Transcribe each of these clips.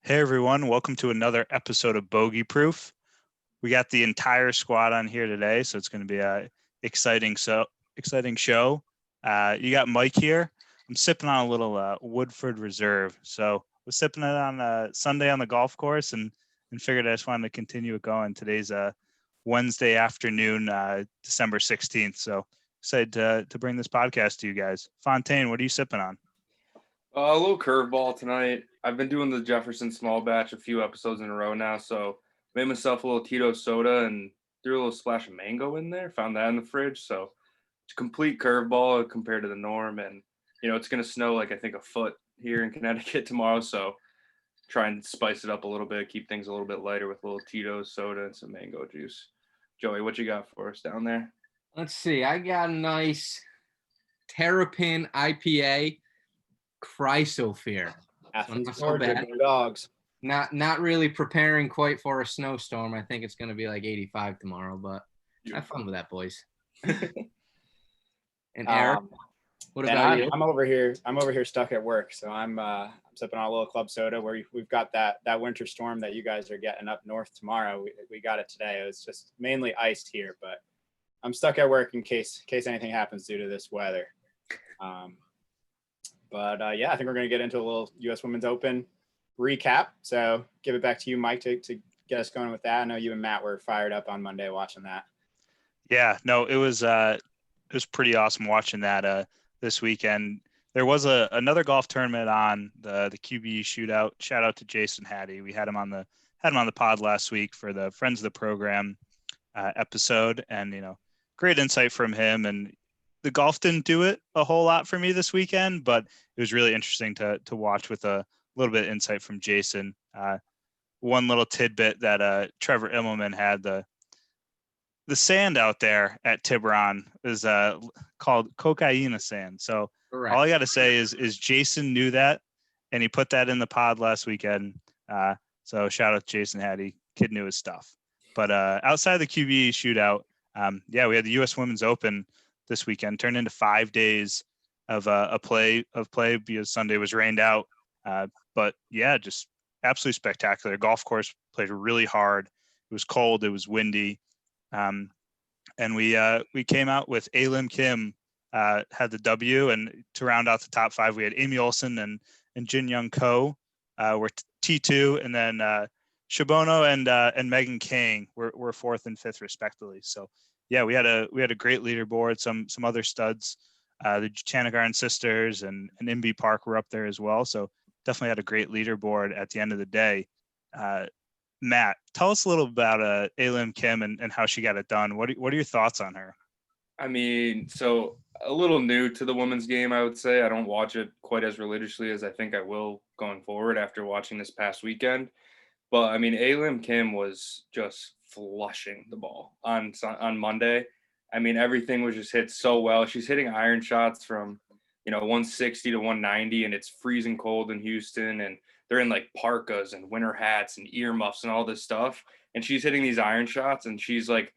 Hey everyone, welcome to another episode of Bogey Proof. We got the entire squad on here today, so it's going to be a exciting show. You got Mike here. I'm sipping on a little Woodford Reserve. So I was sipping it on Sunday on the golf course and figured I just wanted to continue it going. Today's Wednesday afternoon, December 16th. So excited to bring this podcast to you guys. Fontaine, what are you sipping on? A little curveball tonight. I've been doing the Jefferson small batch a few episodes in a row now, so made myself a little Tito soda and threw a little splash of mango in there. Found that in the fridge, so it's a complete curveball compared to the norm. And it's gonna snow like I think a foot here in Connecticut tomorrow, so try and spice it up a little bit, keep things a little bit lighter with a little Tito soda and some mango juice. Joey, what you got for us down there? Let's see. I got a nice Terrapin IPA Chrysophere. Athens, So Georgia, bad. go Dogs. Not really preparing quite for a snowstorm. I think it's going to be like 85 tomorrow, but have fun with that, boys. And Eric, what about you? I'm over here stuck at work, so I'm sipping on a little club soda. Where we've got that winter storm that you guys are getting up north tomorrow. We got it today. It was just mainly iced here, but I'm stuck at work in case anything happens due to this weather. Yeah, I think we're going to get into a little U.S. Women's Open recap. So give it back to you, Mike, to get us going with that. I know you and Matt were fired up on Monday watching that. Yeah, no, it was pretty awesome watching that this weekend. There was another golf tournament on the QB shootout. Shout out to Jason Hattie. We had him on the pod last week for the Friends of the Program episode, and great insight from him. And the golf didn't do it a whole lot for me this weekend, but it was really interesting to watch with a little bit of insight from Jason. One little tidbit that Trevor Immelman had, the sand out there at Tiburon is called cocaine sand. So Correct. all I got to say is Jason knew that, and he put that in the pod last weekend. So shout out to Jason Hattie. Kid knew his stuff. But outside of the QB shootout, we had the U.S. Women's Open this weekend, turned into 5 days of play because Sunday was rained out. But yeah, just absolutely spectacular. Golf course played really hard. It was cold. It was windy. And we came out with Alim Kim had the W, and to round out the top five, we had Amy Olsen and Jin Young Ko were T2, and then Shibono and Megan Kang were fourth and fifth respectively. So yeah, we had a great leaderboard. Some other studs, the Chanagarn sisters and Imby Park were up there as well. So definitely had a great leaderboard at the end of the day. Matt, tell us a little about Alim Kim and how she got it done. What are your thoughts on her? I mean, so a little new to the women's game, I would say. I don't watch it quite as religiously as I think I will going forward after watching this past weekend. But I mean, Alim Kim was just flushing the ball on Monday. I mean, everything was just hit so well. She's hitting iron shots from 160 to 190, and it's freezing cold in Houston, and they're in like parkas and winter hats and earmuffs and all this stuff. And she's hitting these iron shots, and she's like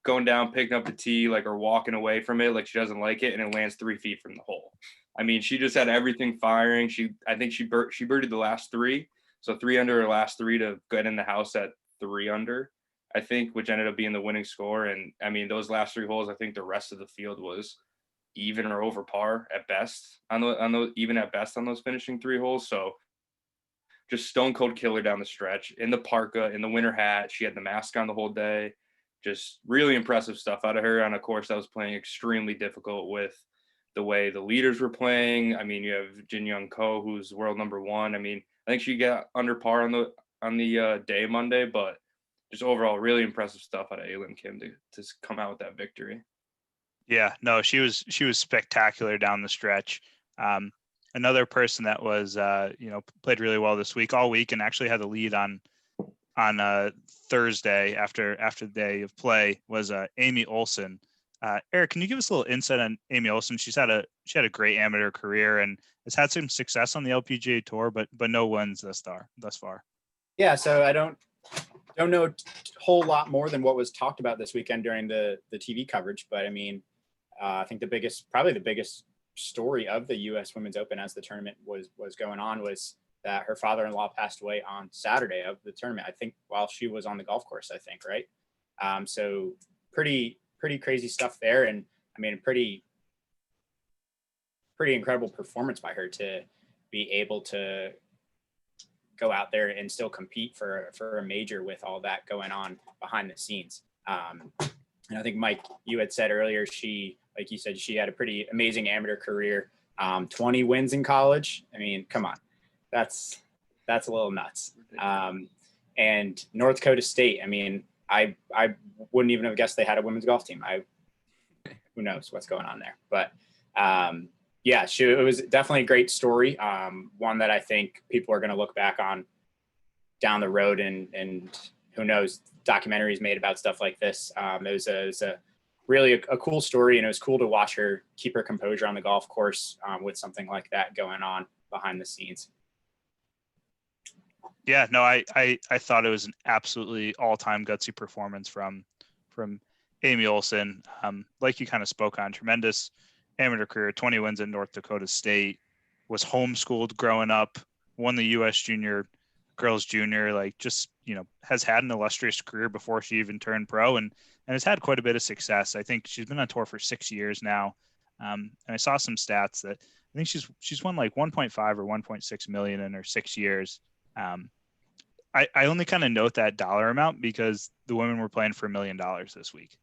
going down, picking up the tee, like, or walking away from it, like she doesn't like it, and it lands 3 feet from the hole. I mean, she just had everything firing. I think she birdied the last three, so 3 under her last three to get in the house at 3 under, I think, which ended up being the winning score. And I mean, those last 3 holes, I think the rest of the field was even or over par at best on those finishing 3 holes. So just stone cold killer down the stretch in the parka, in the winter hat. She had the mask on the whole day. Just really impressive stuff out of her on a course that was playing extremely difficult with the way the leaders were playing. I mean, you have Jin Young Ko, who's world number 1. I mean, I think she got under par on the day Monday, but just overall really impressive stuff out of Alim Kim to come out with that victory. Yeah, no, she was spectacular down the stretch. Another person that was played really well this week, all week, and actually had the lead on Thursday after the day of play was Amy Olsen. Eric, can you give us a little insight on Amy Olsen? She had a great amateur career and has had some success on the LPGA tour, but no wins thus far. Yeah, so I don't know a whole lot more than what was talked about this weekend during the TV coverage, but I mean, I think probably the biggest story of the U.S. Women's Open as the tournament was going on was that her father-in-law passed away on Saturday of the tournament. I think while she was on the golf course, I think, right? So pretty crazy stuff there. And I mean, pretty incredible performance by her to be able to go out there and still compete for a major with all that going on behind the scenes. And I think, Mike, you had said earlier, like you said, she had a pretty amazing amateur career, 20 wins in college. I mean, come on, that's a little nuts. And North Dakota State, I mean, I wouldn't even have guessed they had a women's golf team. Who knows what's going on there, but yeah, it was definitely a great story. One that I think people are going to look back on down the road, and who knows, documentaries made about stuff like this. It was a really a cool story, and it was cool to watch her keep her composure on the golf course with something like that going on behind the scenes. Yeah, no, I thought it was an absolutely all-time gutsy performance from Amy Olsen. Like you kind of spoke on, tremendous amateur career, 20 wins in North Dakota State, was homeschooled growing up, won the U.S. Junior Girls Junior, like just, has had an illustrious career before she even turned pro, and has had quite a bit of success. I think she's been on tour for 6 years now. And I saw some stats that I think she's won like 1.5 or 1.6 million in her 6 years. I only kind of note that dollar amount because the women were playing for $1 million this week.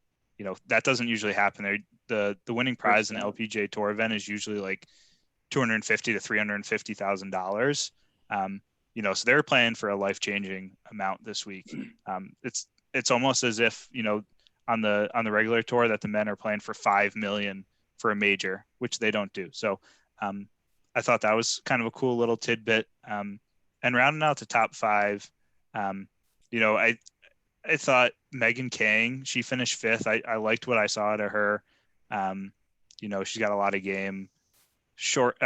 That doesn't usually happen there. The winning prize in an LPGA Tour event is usually like $250,000 to $350,000. So they're playing for a life-changing amount this week. It's almost as if, on the regular tour that the men are playing for $5 million for a major, which they don't do. So I thought that was kind of a cool little tidbit. And rounding out the top five, I thought Megan Kang, she finished fifth. I liked what I saw out of her. She's got a lot of game. Short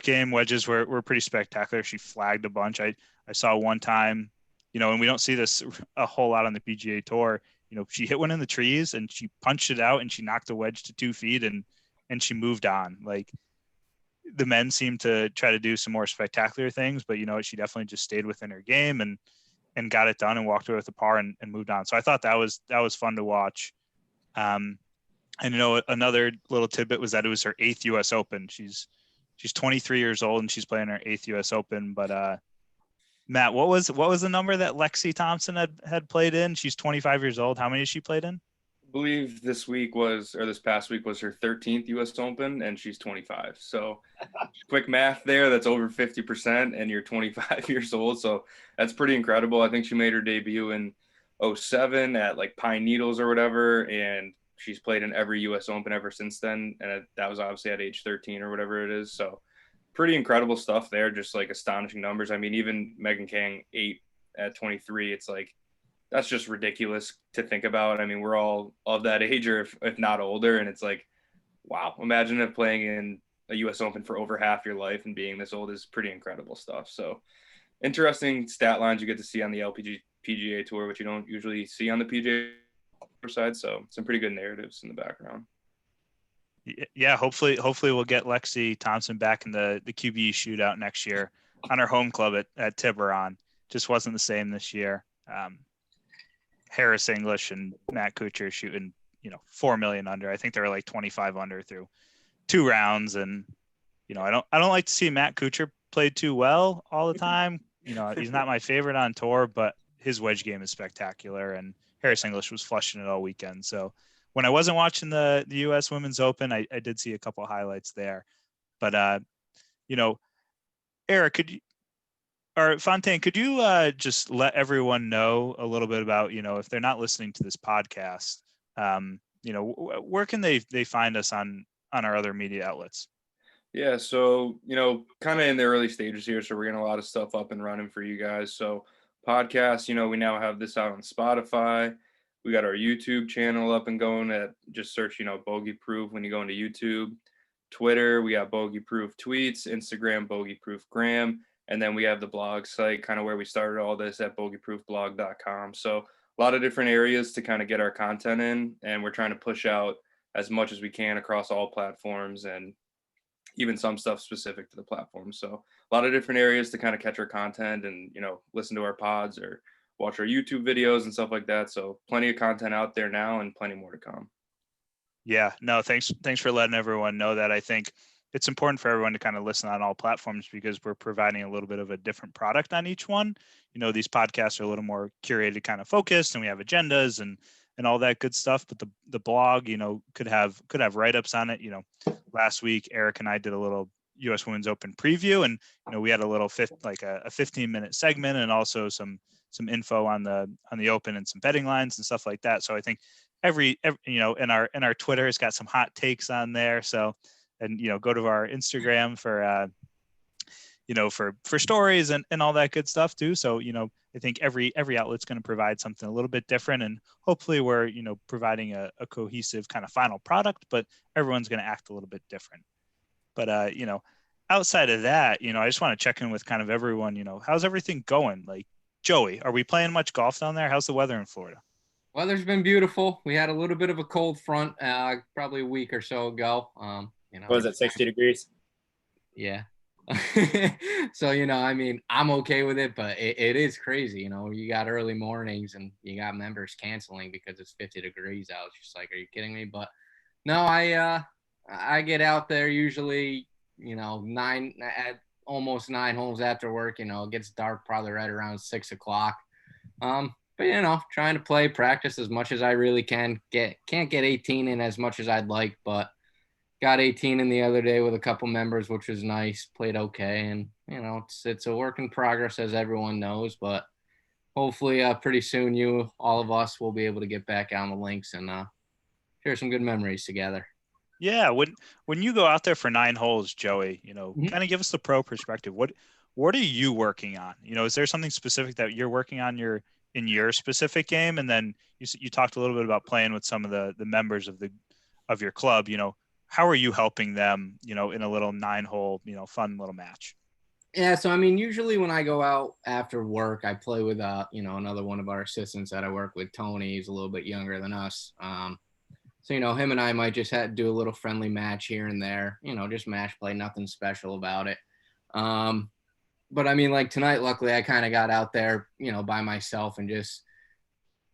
game wedges were pretty spectacular. She flagged a bunch. I saw one time, and we don't see this a whole lot on the PGA Tour. She hit one in the trees and she punched it out and she knocked a wedge to 2 feet and she moved on. Like, the men seem to try to do some more spectacular things, but she definitely just stayed within her game and got it done and walked away with a par and moved on. So I thought that was fun to watch. And another little tidbit was that it was her 8th US Open. She's 23 years old and she's playing her 8th US Open. But Matt, what was the number that Lexi Thompson had played in? She's 25 years old. How many has she played in? I believe this past week was her 13th US Open, and she's 25. So quick math there, that's over 50%, and you're 25 years old. So that's pretty incredible. I think she made her debut in 2007 at like Pine Needles or whatever, and she's played in every US Open ever since then. And that was obviously at age 13 or whatever it is. So pretty incredible stuff there, just like astonishing numbers. I mean, even Megan Kang 8 at 23, it's like, that's just ridiculous to think about. I mean, we're all of that age or if not older. And it's like, wow, imagine if playing in a US Open for over half your life and being this old is pretty incredible stuff. So interesting stat lines you get to see on the PGA Tour, which you don't usually see on the PGA side. So some pretty good narratives in the background. Yeah, hopefully we'll get Lexi Thompson back in the QBE shootout next year on her home club at Tiburon. Just wasn't the same this year. Harris English and Matt Kuchar shooting, 4 million under. I think they were like 25 under through 2 rounds. And, I don't like to see Matt Kuchar play too well all the time. He's not my favorite on tour, but his wedge game is spectacular. And Harris English was flushing it all weekend. So when I wasn't watching the U.S. Women's Open, I did see a couple of highlights there. But, Eric, Fontaine, could you just let everyone know a little bit about, if they're not listening to this podcast, where can they find us on our other media outlets? Yeah, so, kind of in the early stages here, so we're getting a lot of stuff up and running for you guys. So podcasts, we now have this out on Spotify. We got our YouTube channel up and going at just search, Bogey Proof when you go into YouTube. Twitter, we got Bogey Proof tweets, Instagram, Bogey Proof Graham. And then we have the blog site, kind of where we started all this at bogeyproofblog.com. So a lot of different areas to kind of get our content in. And we're trying to push out as much as we can across all platforms. And, even some stuff specific to the platform. So a lot of different areas to kind of catch our content and, listen to our pods or watch our YouTube videos and stuff like that. So plenty of content out there now and plenty more to come. Yeah, no, thanks for letting everyone know that. I think it's important for everyone to kind of listen on all platforms because we're providing a little bit of a different product on each one. These podcasts are a little more curated, kind of focused, and we have agendas and all that good stuff. But the blog, could have write-ups on it. Last week, Eric and I did a little U.S. Women's Open preview, and we had a little a 15-minute segment, and also some info on the Open and some betting lines and stuff like that. So I think every in our Twitter has got some hot takes on there. So, and go to our Instagram for for stories and all that good stuff too. So, I think every outlet's going to provide something a little bit different, and hopefully we're, providing a cohesive kind of final product, but everyone's going to act a little bit different. But, outside of that, I just want to check in with kind of everyone, how's everything going? Like, Joey, are we playing much golf down there? How's the weather in Florida? Weather's been beautiful. We had a little bit of a cold front, probably a week or so ago. What was it, 60 degrees? Yeah. So, I'm okay with it, but it is crazy. You got early mornings and you got members canceling because it's 50 degrees out. It's just like, are you kidding me? But no, I get out there usually, almost 9 holes after work. It gets dark probably right around 6 o'clock. But trying to play, practice as much as I really can. Can't get 18 in as much as I'd like, but got 18 in the other day with a couple members, which was nice. Played okay, and it's a work in progress, as everyone knows. But hopefully, pretty soon, all of us will be able to get back on the links and share some good memories together. Yeah, when you go out there for 9 holes, Joey, kind of give us the pro perspective. What are you working on? Is there something specific that you're working on in your specific game? And then you talked a little bit about playing with some of the members of your club. How are you helping them, in a little 9-hole, fun little match? Yeah, so usually when I go out after work, I play with another one of our assistants that I work with, Tony. He's a little bit younger than us. So him and I might just do a little friendly match here and there, just match play, nothing special about it. But like tonight, luckily I kind of got out there, by myself and just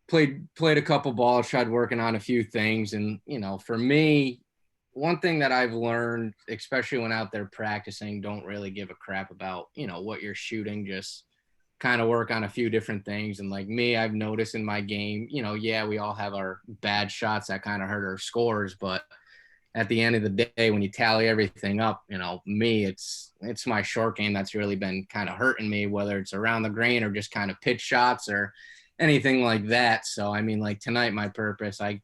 played a couple balls, tried working on a few things. And, for me, one thing that I've learned, especially when out there practicing, don't really give a crap about, what you're shooting, just kind of work on a few different things. And like me, I've noticed in my game, yeah, we all have our bad shots that kind of hurt our scores, but at the end of the day, when you tally everything up, me, it's my short game that's really been kind of hurting me, whether it's around the green or just kind of pitch shots or anything like that. So, like tonight, my purpose, I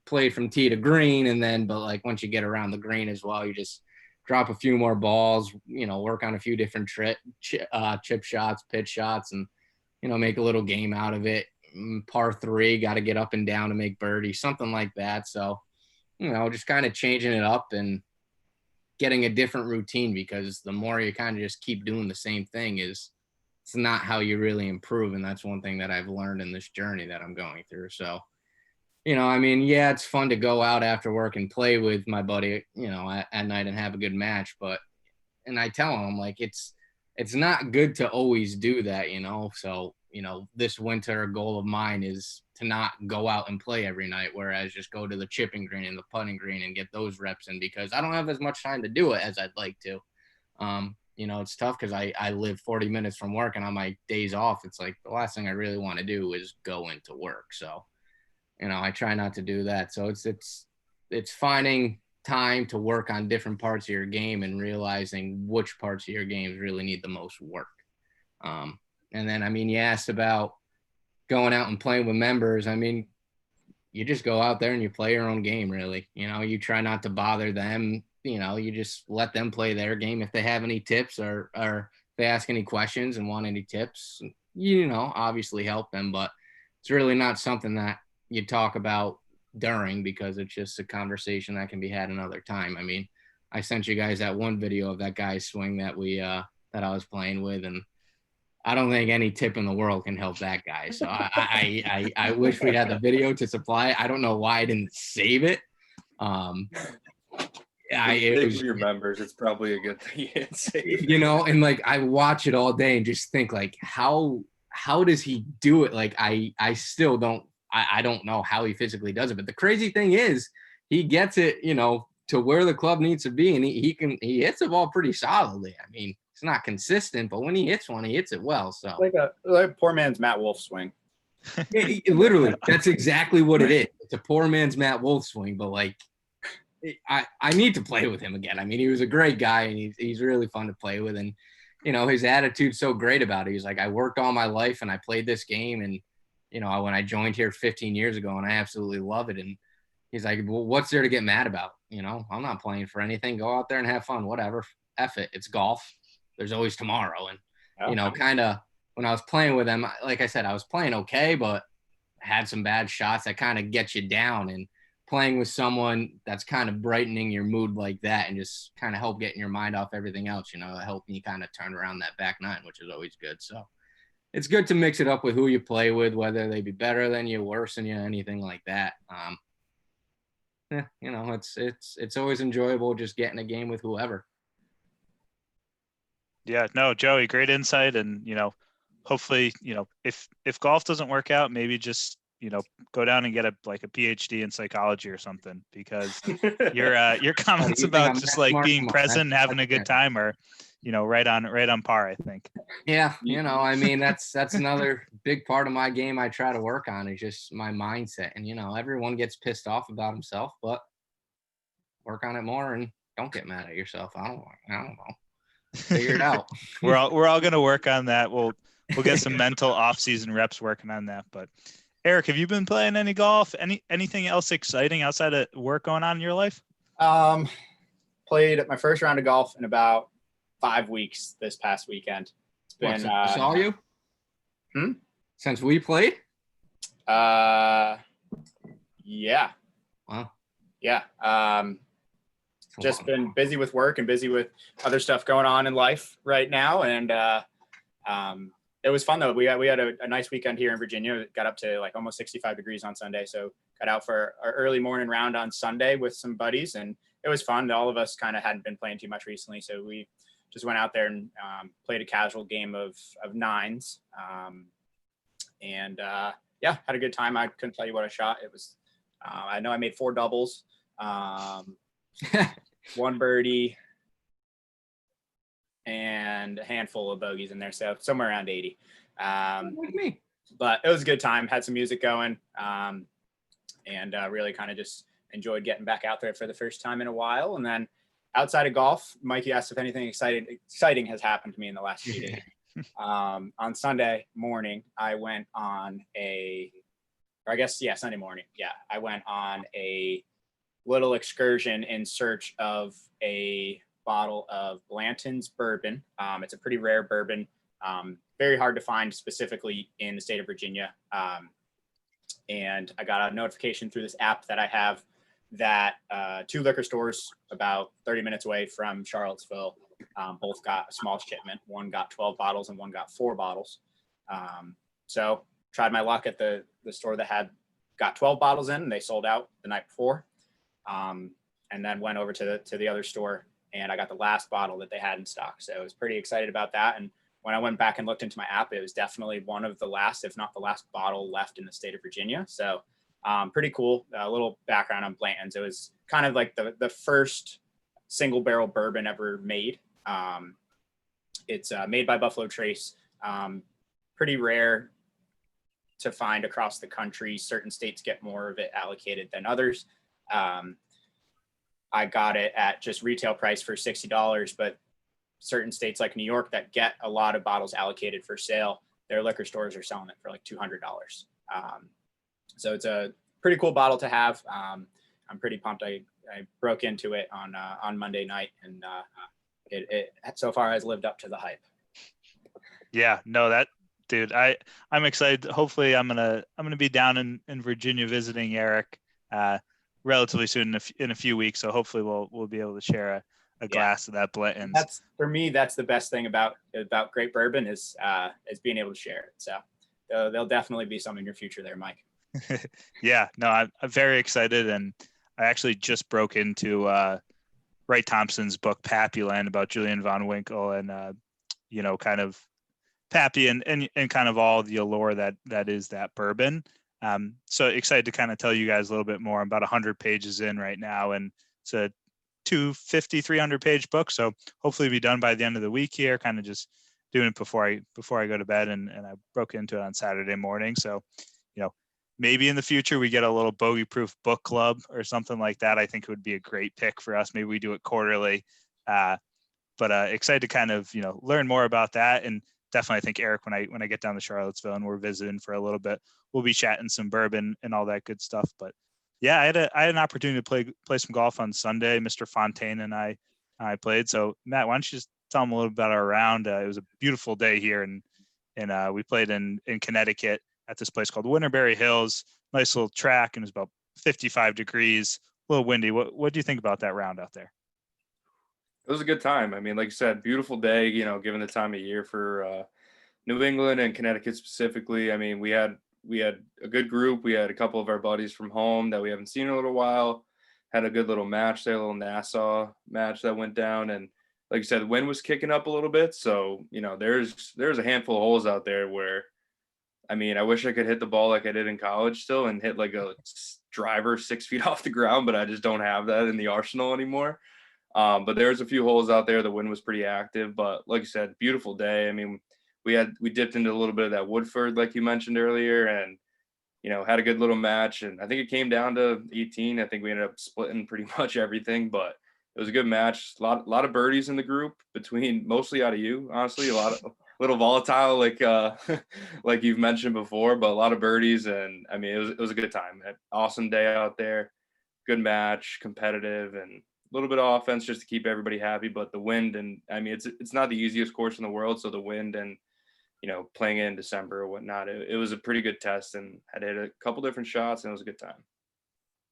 played from tee to green, but like once you get around the green as well, you just drop a few more balls, work on a few different chip shots, pitch shots, and, make a little game out of it. Par 3, got to get up and down to make birdie, something like that. So, just kind of changing it up and getting a different routine, because the more you kind of just keep doing the same thing it's not how you really improve. And that's one thing that I've learned in this journey that I'm going through. So, yeah, it's fun to go out after work and play with my buddy, at night and have a good match. And I tell him, I'm like, it's not good to always do that, So, this winter, a goal of mine is to not go out and play every night, whereas just go to the chipping green and the putting green and get those reps in, because I don't have as much time to do it as I'd like to. It's tough because I live 40 minutes from work, and on my days off, it's like the last thing I really want to do is go into work. So, I try not to do that. So it's finding time to work on different parts of your game and realizing which parts of your games really need the most work. And then, you asked about going out and playing with members. You just go out there and you play your own game, really. You try not to bother them. You just let them play their game. If they have any tips or they ask any questions and want any tips, obviously help them. But it's really not something that you talk about during, because it's just a conversation that can be had another time. I sent you guys that one video of that guy's swing that that I was playing with, and I don't think any tip in the world can help that guy. So I wish we'd had the video to supply. I don't know why I didn't save it. it was, your members. It's probably a good thing. And like I watch it all day and just think like, how does he do it? Like I still don't. I don't know how he physically does it. But the crazy thing is, he gets it, to where the club needs to be, and he hits the ball pretty solidly. I mean, it's not consistent, but when he hits one, he hits it well. So like a poor man's Matt Wolf swing. Literally, that's exactly what it is. It's a poor man's Matt Wolf swing, but like, I need to play with him again. I mean, he was a great guy, and he's really fun to play with, and his attitude's so great about it. He's like, I worked all my life and I played this game, and when I joined here 15 years ago, and I absolutely love it. And he's like, well, what's there to get mad about? I'm not playing for anything. Go out there and have fun. Whatever. F it. It's golf. There's always tomorrow. And, kind of when I was playing with him, like I said, I was playing okay, but had some bad shots that kind of get you down. And playing with someone that's kind of brightening your mood like that and just kind of help getting your mind off everything else, it helped me kind of turn around that back nine, which is always good. So it's good to mix it up with who you play with, whether they be better than you, worse than you, anything like that. It's always enjoyable just getting a game with whoever. Yeah, no, Joey, great insight. And, hopefully, if golf doesn't work out, maybe just, go down and get a PhD in psychology or something, because your comments about just like being present and having a good time are, right on par, I think. Yeah. I mean, that's another big part of my game I try to work on is just my mindset. And, everyone gets pissed off about himself, but work on it more and don't get mad at yourself. I don't know. Figure it out. We're all going to work on that. We'll get some mental off-season reps working on that. But Eric, have you been playing any golf? Anything else exciting outside of work going on in your life? Played my first round of golf in about 5 weeks this past weekend. It's been I saw you? Since we played? Yeah. Wow. Yeah. Just been busy with work and busy with other stuff going on in life right now. And it was fun though. We had a nice weekend here in Virginia. It got up to like almost 65 degrees on Sunday. So got out for our early morning round on Sunday with some buddies, and it was fun. All of us kind of hadn't been playing too much recently. So we just went out there and played a casual game of nines. Yeah, had a good time. I couldn't tell you what I shot. It was, I know I made 4 doubles, 1 birdie, and a handful of bogeys in there. So somewhere around 80. Like me. But it was a good time. Had some music going, and really kind of just enjoyed getting back out there for the first time in a while. And then outside of golf, Mikey asked if anything exciting has happened to me in the last few days. On Sunday morning, I went on Sunday morning. Yeah, I went on a little excursion in search of a bottle of Blanton's bourbon. It's a pretty rare bourbon, very hard to find specifically in the state of Virginia. And I got a notification through this app that I have that 2 liquor stores about 30 minutes away from Charlottesville both got a small shipment. One got 12 bottles and one got 4 bottles. So tried my luck at the store that got 12 bottles in, and they sold out the night before. And then went over to the other store, and I got the last bottle that they had in stock. So I was pretty excited about that. And when I went back and looked into my app, it was definitely one of the last, if not the last bottle left in the state of Virginia. So pretty cool. A little background on Blanton's. It was kind of like the first single barrel bourbon ever made. It's made by Buffalo Trace. Pretty rare to find across the country. Certain states get more of it allocated than others. I got it at just retail price for $60, but certain states like New York that get a lot of bottles allocated for sale, their liquor stores are selling it for like $200. So it's a pretty cool bottle to have. I'm pretty pumped. I broke into it on Monday night, and it so far has lived up to the hype. Yeah, no, that dude, I'm excited. Hopefully I'm gonna be down in Virginia visiting Eric relatively soon in a few weeks. So hopefully we'll be able to share a glass of that Blanton's. That's, for me, that's the best thing about great bourbon is being able to share it. So there'll definitely be some in your future there, Mike. Yeah, no, I'm very excited, and I actually just broke into Wright Thompson's book Pappyland about Julian von Winkle and kind of Pappy and kind of all the allure that is that bourbon. So excited to kind of tell you guys a little bit more. I'm about 100 pages in right now, and it's a 300 page book. So hopefully be done by the end of the week here, kind of just doing it before I go to bed. And I broke into it on Saturday morning. So, maybe in the future we get a little Bogey Proof book club or something like that. I think it would be a great pick for us. Maybe we do it quarterly. But excited to kind of, learn more about that. And definitely I think Eric, when I get down to Charlottesville and we're visiting for a little bit, we'll be chatting some bourbon and all that good stuff. But yeah, I had an opportunity to play some golf on Sunday. Mr. Fontaine and I played. So Matt, why don't you just tell them a little bit about our round? It was a beautiful day here, and we played in Connecticut at this place called Winterberry Hills. Nice little track, and it was about 55 degrees, a little windy. What do you think about that round out there? It was a good time. I mean, like you said, beautiful day, given the time of year for New England and Connecticut specifically. I mean, we had a good group. We had a couple of our buddies from home that we haven't seen in a little while. Had a good little match there, a little Nassau match that went down. And like you said, the wind was kicking up a little bit. So, there's a handful of holes out there where, I mean, I wish I could hit the ball like I did in college still and hit like a driver 6 feet off the ground, but I just don't have that in the arsenal anymore. But there's a few holes out there. The wind was pretty active, but like you said, beautiful day. I mean, we dipped into a little bit of that Woodford, like you mentioned earlier, and, had a good little match. And I think it came down to 18. I think we ended up splitting pretty much everything, but it was a good match. A lot of birdies in the group, between mostly out of you, honestly, a little volatile, like like you've mentioned before, but a lot of birdies. And I mean, it was a good time. An awesome day out there, good match, competitive, and a little bit of offense just to keep everybody happy. But the wind, and I mean, it's not the easiest course in the world, so the wind and playing it in December or whatnot, it was a pretty good test, and I hit a couple different shots, and it was a good time.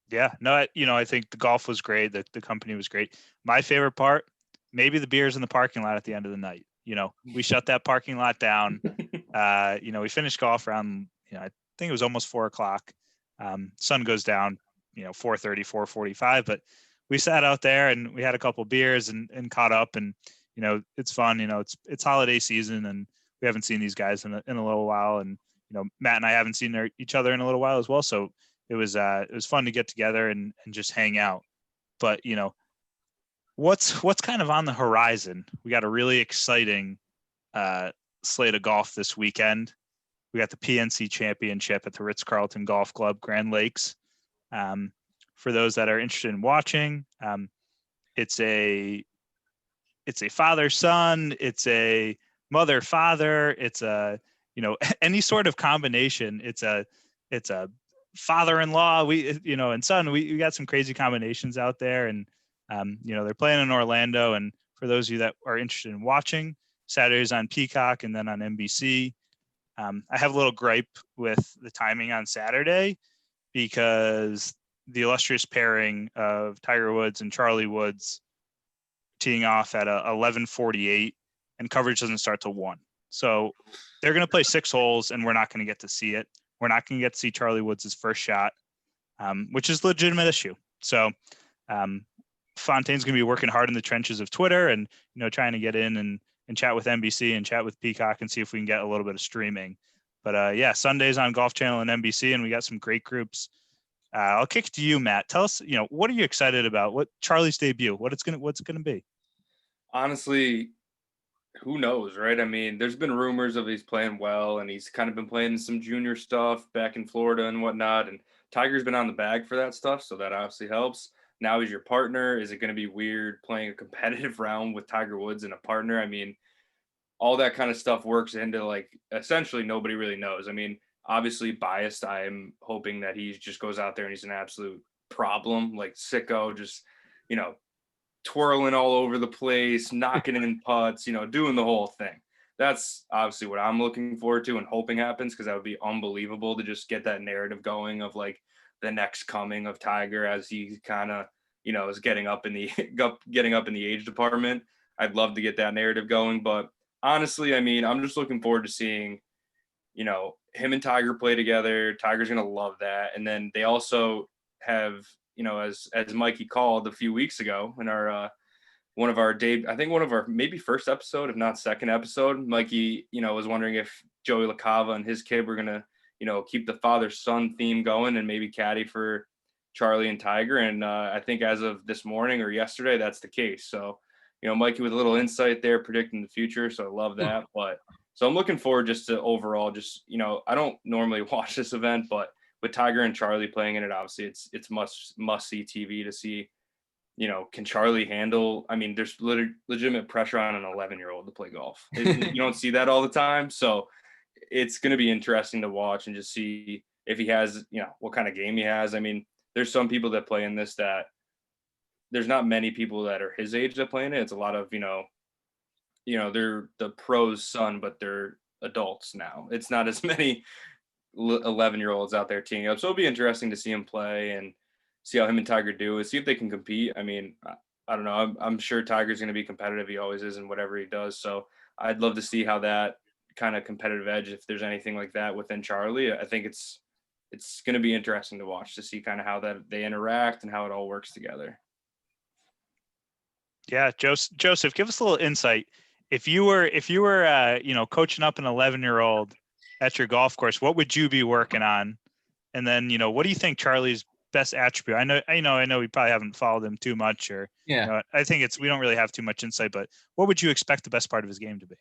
Yeah, no, I think the golf was great. The company was great. My favorite part, maybe the beers in the parking lot at the end of the night. We shut that parking lot down. We finished golf around, I think it was almost 4:00. Sun goes down, 4:30, 4:45, but we sat out there and we had a couple beers and caught up, and, it's fun. It's holiday season, and we haven't seen these guys in a little while. And, Matt and I haven't seen each other in a little while as well. So it was fun to get together and just hang out. But, what's kind of on the horizon? We got a really exciting slate of golf this weekend. We got the PNC Championship at the Ritz-Carlton Golf Club, Grand Lakes. For those that are interested in watching, it's a father-son, it's a mother-father, it's a, any sort of combination. It's a father-in-law, and son. We got some crazy combinations out there, and they're playing in Orlando. And for those of you that are interested in watching, Saturday's on Peacock and then on NBC. I have a little gripe with the timing on Saturday, because the illustrious pairing of Tiger Woods and Charlie Woods teeing off at 11:48, and coverage doesn't start till 1. So they're going to play 6 holes, and we're not going to get to see it. We're not going to get to see Charlie Woods' first shot, which is a legitimate issue. So Fontaine's going to be working hard in the trenches of Twitter and, trying to get in and chat with NBC and chat with Peacock and see if we can get a little bit of streaming. But Sunday's on Golf Channel and NBC, and we got some great groups. I'll kick it to you, Matt. Tell us, what are you excited about? What Charlie's debut? What's it gonna be? Honestly, who knows, right? I mean, there's been rumors of he's playing well, and he's kind of been playing some junior stuff back in Florida and whatnot. And Tiger's been on the bag for that stuff, so that obviously helps. Now he's your partner. Is it going to be weird playing a competitive round with Tiger Woods and a partner? I mean, all that kind of stuff works into, like, essentially nobody really knows. I mean, obviously biased. I'm hoping that he just goes out there and he's an absolute problem, like sicko, just, twirling all over the place, knocking in putts, doing the whole thing. That's obviously what I'm looking forward to and hoping happens, because that would be unbelievable to just get that narrative going of, like, the next coming of Tiger as he kind of, is getting up in the age department. I'd love to get that narrative going. But honestly, I mean, I'm just looking forward to seeing, him and Tiger play together. Tiger's going to love that. And then they also have, as Mikey called a few weeks ago in our one of our maybe first episode, if not second episode, Mikey, was wondering if Joey LaCava and his kid were going to, keep the father-son theme going and maybe caddy for Charlie and Tiger. And I think as of this morning or yesterday, that's the case. So, Mikey with a little insight there, predicting the future. So I love that. But so I'm looking forward just to overall, I don't normally watch this event, but with Tiger and Charlie playing in it, obviously it's must see TV to see, can Charlie handle, I mean, there's legitimate pressure on an 11-year-old to play golf. You don't see that all the time. So it's going to be interesting to watch and just see if he has, what kind of game he has. I mean, there's some people that play in this that there's not many people that are his age that play in it. It's a lot of, they're the pro's son, but they're adults now. It's not as many 11-year-olds out there teeing up. So it'll be interesting to see him play and see how him and Tiger do, and see if they can compete. I mean, I don't know. I'm sure Tiger's going to be competitive. He always is in whatever he does. So I'd love to see how that kind of competitive edge, if there's anything like that within Charlie. I think it's going to be interesting to watch, to see kind of how that they interact and how it all works together. Yeah, Joseph, give us a little insight. If you were coaching up an 11-year-old at your golf course, what would you be working on? And then, what do you think Charlie's best attribute? I know we probably haven't followed him too much, or I think we don't really have too much insight, but what would you expect the best part of his game to be?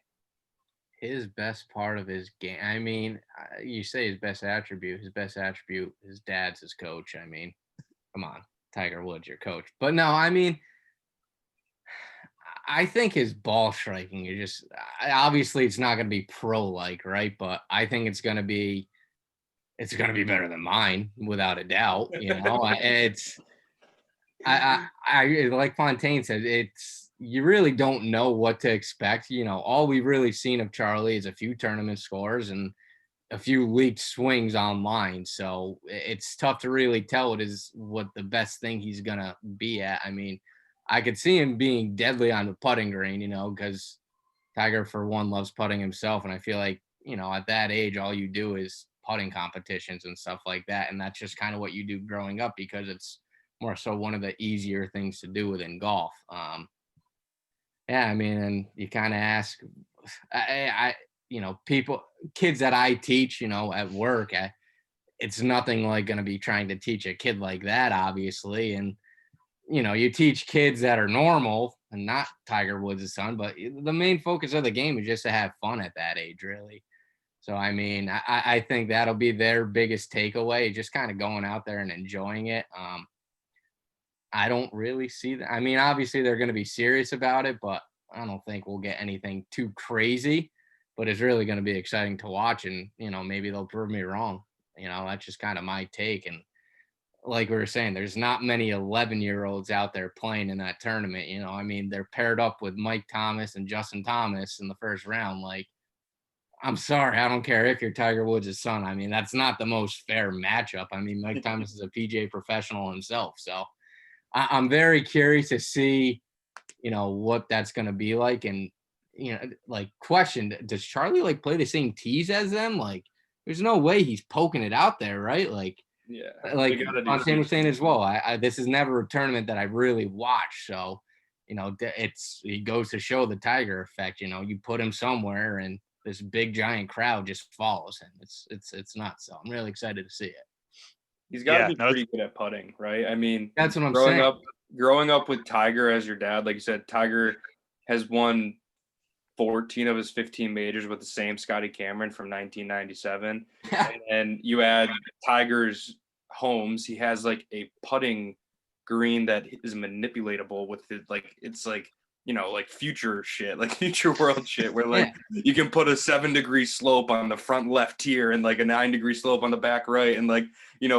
His best part of his game. I mean, you say his best attribute. His best attribute, his dad's his coach. I mean, come on, Tiger Woods, your coach. But no, I mean, I think his ball striking is just, obviously it's not going to be pro-like, right? But I think it's going to be better than mine, without a doubt. I like Fontaine said, you really don't know what to expect. All we've really seen of Charlie is a few tournament scores and a few leaked swings online. So it's tough to really tell what the best thing he's going to be at. I mean, I could see him being deadly on the putting green, because Tiger, for one, loves putting himself. And I feel like, at that age, all you do is putting competitions and stuff like that. And that's just kind of what you do growing up, because it's more so one of the easier things to do within golf. I mean, and you kind of ask, kids that I teach, at work, it's nothing like going to be trying to teach a kid like that, obviously. And, you teach kids that are normal and not Tiger Woods' son, but the main focus of the game is just to have fun at that age, really. So, I mean, I think that'll be their biggest takeaway, just kind of going out there and enjoying it. I don't really see that. I mean, obviously they're going to be serious about it, but I don't think we'll get anything too crazy. But it's really going to be exciting to watch, and maybe they'll prove me wrong. That's just kind of my take. And like we were saying, there's not many 11-year-olds out there playing in that tournament. I mean, they're paired up with Mike Thomas and Justin Thomas in the first round. Like, I'm sorry, I don't care if you're Tiger Woods' son. I mean, that's not the most fair matchup. I mean, Mike Thomas is a PGA professional himself, so I'm very curious to see, what that's going to be like. And, question, does Charlie play the same tees as them? There's no way he's poking it out there, right? Fontaine was saying as well, this is never a tournament that I really watch. So, it goes to show the Tiger effect. You put him somewhere and this big giant crowd just follows him. It's nuts. So I'm really excited to see it. He's got to be pretty good at putting, right? I mean, that's what I'm saying. Growing up with Tiger as your dad, like you said, Tiger has won 14 of his 15 majors with the same Scotty Cameron from 1997. And you add Tiger's homes, he has a putting green that is manipulatable with it. Future shit, future world shit, where you can put a 7-degree slope on the front left tier and a 9-degree slope on the back right, and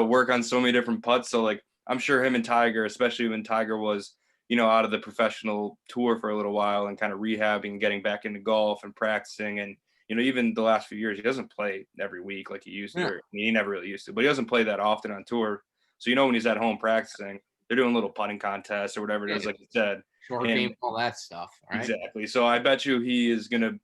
work on so many different putts. So I'm sure him and Tiger, especially when Tiger was, out of the professional tour for a little while and kind of rehabbing, getting back into golf and practicing. And, even the last few years, he doesn't play every week like he used to. Or, he never really used to, but he doesn't play that often on tour. So, when he's at home practicing, they're doing little putting contests or whatever it is, like you said. Short game, all that stuff. Right? Exactly. So I bet you he is going to,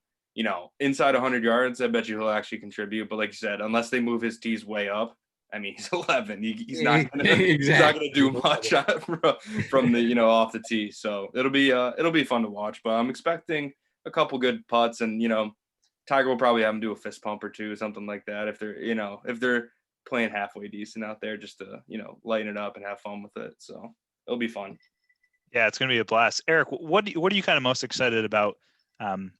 inside 100 yards, I bet you he'll actually contribute. But like you said, unless they move his tees way up, I mean, he's 11. He's not gonna, Exactly. he's not gonna do much from the off the tee. So it'll be fun to watch. But I'm expecting a couple good putts, and Tiger will probably have him do a fist pump or two, something like that. If they're playing halfway decent out there, just to lighten it up and have fun with it. So it'll be fun. Yeah, it's going to be a blast. Eric, what are you kind of most excited about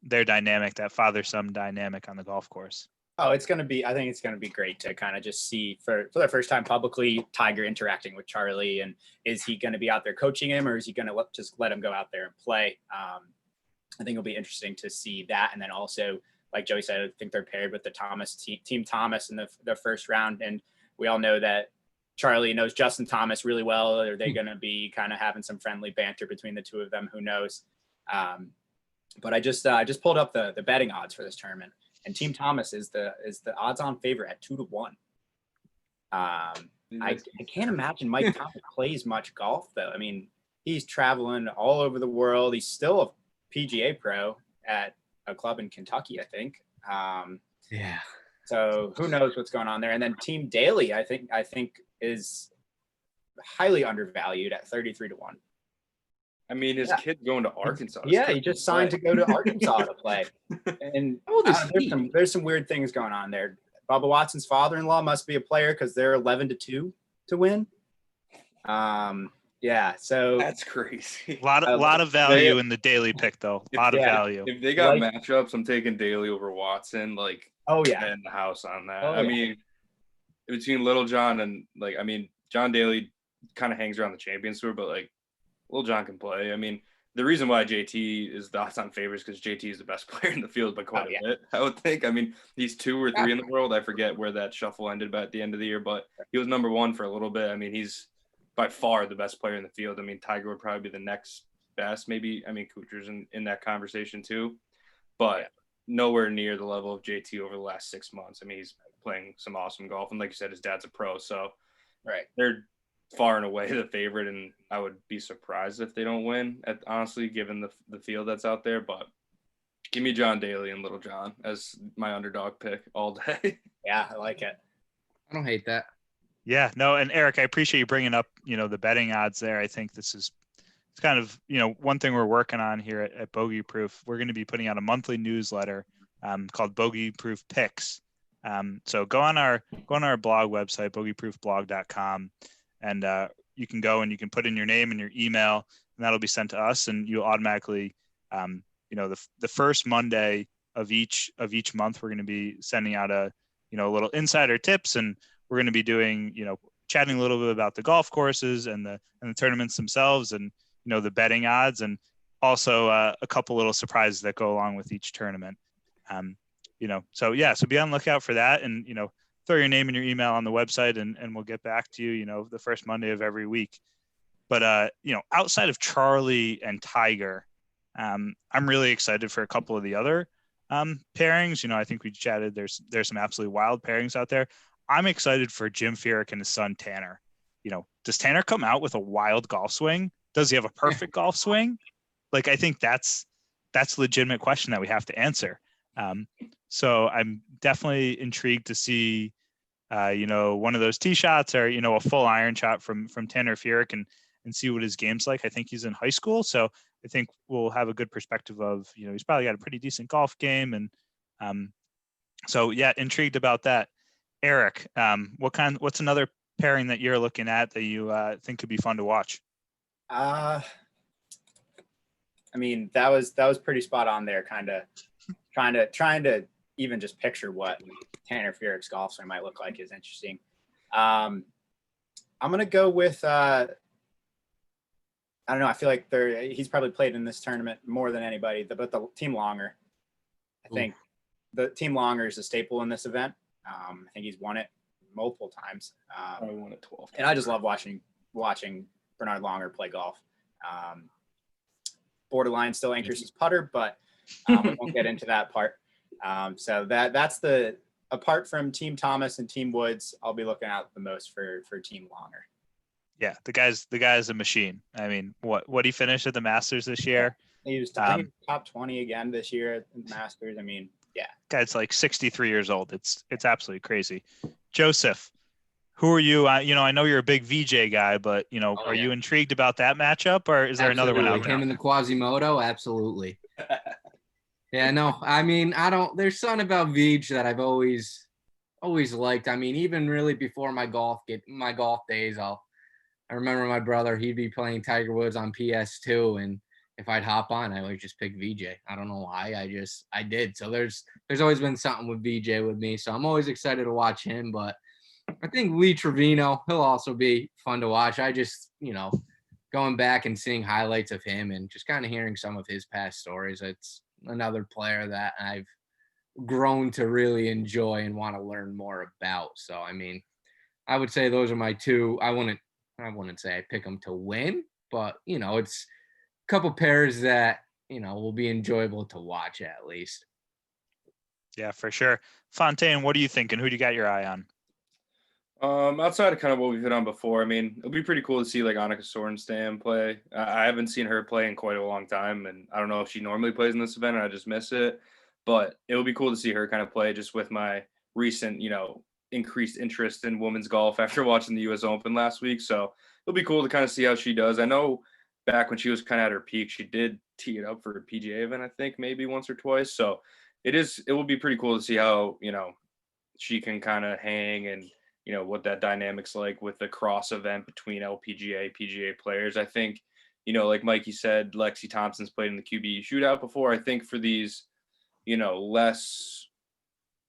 their dynamic, that father-son dynamic on the golf course? Oh, I think it's going to be great to kind of just see for the first time publicly Tiger interacting with Charlie, and is he going to be out there coaching him, or is he going to just let him go out there and play? I think it'll be interesting to see that. And then also, like Joey said, I think they're paired with the team Thomas in the first round. And we all know that Charlie knows Justin Thomas really well. Are they going to be kind of having some friendly banter between the two of them? Who knows? But I just pulled up the betting odds for this tournament, and Team Thomas is the odds-on favorite at 2-1. I can't imagine Mike Thomas plays much golf though. I mean, he's traveling all over the world. He's still a PGA pro at a club in Kentucky, I think. Yeah. So who knows what's going on there? And then Team Daly, I think is highly undervalued at 33-1. I mean, his kid's going to Arkansas. Yeah, he just signed to go to Arkansas to play. And there's some weird things going on there. Bubba Watson's father-in-law must be a player because they're 11-2 to win. Yeah, so that's crazy. A lot of value in the Daly pick, though. A lot of value. If they got matchups, I'm taking Daly over Watson. Like, in the house on that. I mean, between Little John and John Daly kind of hangs around the Champions Tour, but Little John can play. I mean, the reason why JT is the odds-on favorite is because JT is the best player in the field by quite a bit, I would think. I mean, he's 2 or 3 in the world. I forget where that shuffle ended by at the end of the year, but he was number 1 for a little bit. I mean, he's by far the best player in the field. I mean, Tiger would probably be the next best, maybe. I mean, Kuchar's in that conversation too, but nowhere near the level of JT over the last 6 months. I mean, he's playing some awesome golf, and like you said, his dad's a pro, so they're far and away the favorite, and I would be surprised if they don't win, honestly, given the field that's out there. But give me John Daly and Little John as my underdog pick all day. Yeah, I like it. I don't hate that. Yeah, no, and Eric, I appreciate you bringing up, the betting odds there. I think it's kind of, one thing we're working on here at Bogey Proof. We're going to be putting out a monthly newsletter called Bogey Proof Picks. So go on our blog website, bogeyproofblog.com, and you can go and you can put in your name and your email, and that'll be sent to us, and you'll automatically, the first Monday of each month, we're going to be sending out a little insider tips, and we're going to be doing, chatting a little bit about the golf courses and the tournaments themselves, and, the betting odds, and also a couple little surprises that go along with each tournament. So be on the lookout for that, and, throw your name and your email on the website, and we'll get back to you, the first Monday of every week. But, outside of Charlie and Tiger, I'm really excited for a couple of the other pairings. I think we chatted, there's some absolutely wild pairings out there. I'm excited for Jim Furyk and his son Tanner. Does Tanner come out with a wild golf swing? Does he have a perfect golf swing? I think that's a legitimate question that we have to answer. So I'm definitely intrigued to see, one of those tee shots, or, a full iron shot from Tanner Furyk, and see what his game's like. I think he's in high school, so I think we'll have a good perspective of, he's probably got a pretty decent golf game. And intrigued about that. Eric, what's another pairing that you're looking at that you think could be fun to watch? I mean, that was pretty spot on there. Kind of trying to even just picture what Tanner Furyk's golf swing might look like is interesting. I'm gonna go with I don't know. I feel like he's probably played in this tournament more than anybody. But the Team Longer, I think the Team Longer is a staple in this event. I think he's won it multiple times. I won it 12 times. And I just love watching Bernard Longer play golf. Borderline still anchors his putter, but we won't get into that part. So that's apart from Team Thomas and Team Woods, I'll be looking out the most for Team Longer. Yeah, the guy's a machine. I mean, what he finished at the Masters this year? He was top 20 again this year at the Masters. I mean, yeah. Guy's 63 years old. It's absolutely crazy. Joseph, Who are you? I know you're a big VJ guy, but Oh, are yeah. you intrigued about that matchup, or is there another one out Absolutely. there? Him and the Quasimodo, absolutely. Yeah, no, I mean, there's something about Vij that I've always liked. I mean, even really before my golf days, I remember my brother, he'd be playing Tiger Woods on PS2, and if I'd hop on, I would just pick VJ. I don't know why. I did. So there's always been something with VJ with me. So I'm always excited to watch him, but I think Lee Trevino, he'll also be fun to watch. I just, going back and seeing highlights of him and just kind of hearing some of his past stories, it's another player that I've grown to really enjoy and want to learn more about. So, I mean, I would say those are my two. I wouldn't say I pick them to win, but, it's a couple pairs that, will be enjoyable to watch at least. Yeah, for sure. Fontaine, what are you thinking? Who do you got your eye on? Outside of kind of what we've hit on before, I mean, it'll be pretty cool to see like Annika Sorenstam play. I haven't seen her play in quite a long time, and I don't know if she normally plays in this event and I just miss it. But it would be cool to see her kind of play just with my recent, increased interest in women's golf after watching the U.S. Open last week. So it'll be cool to kind of see how she does. I know back when she was kind of at her peak, she did tee it up for a PGA event, I think maybe once or twice. So it will be pretty cool to see how, she can kind of hang and what that dynamic's like with the cross event between LPGA, PGA players. I think, like Mikey said, Lexi Thompson's played in the QBE shootout before. I think for these, less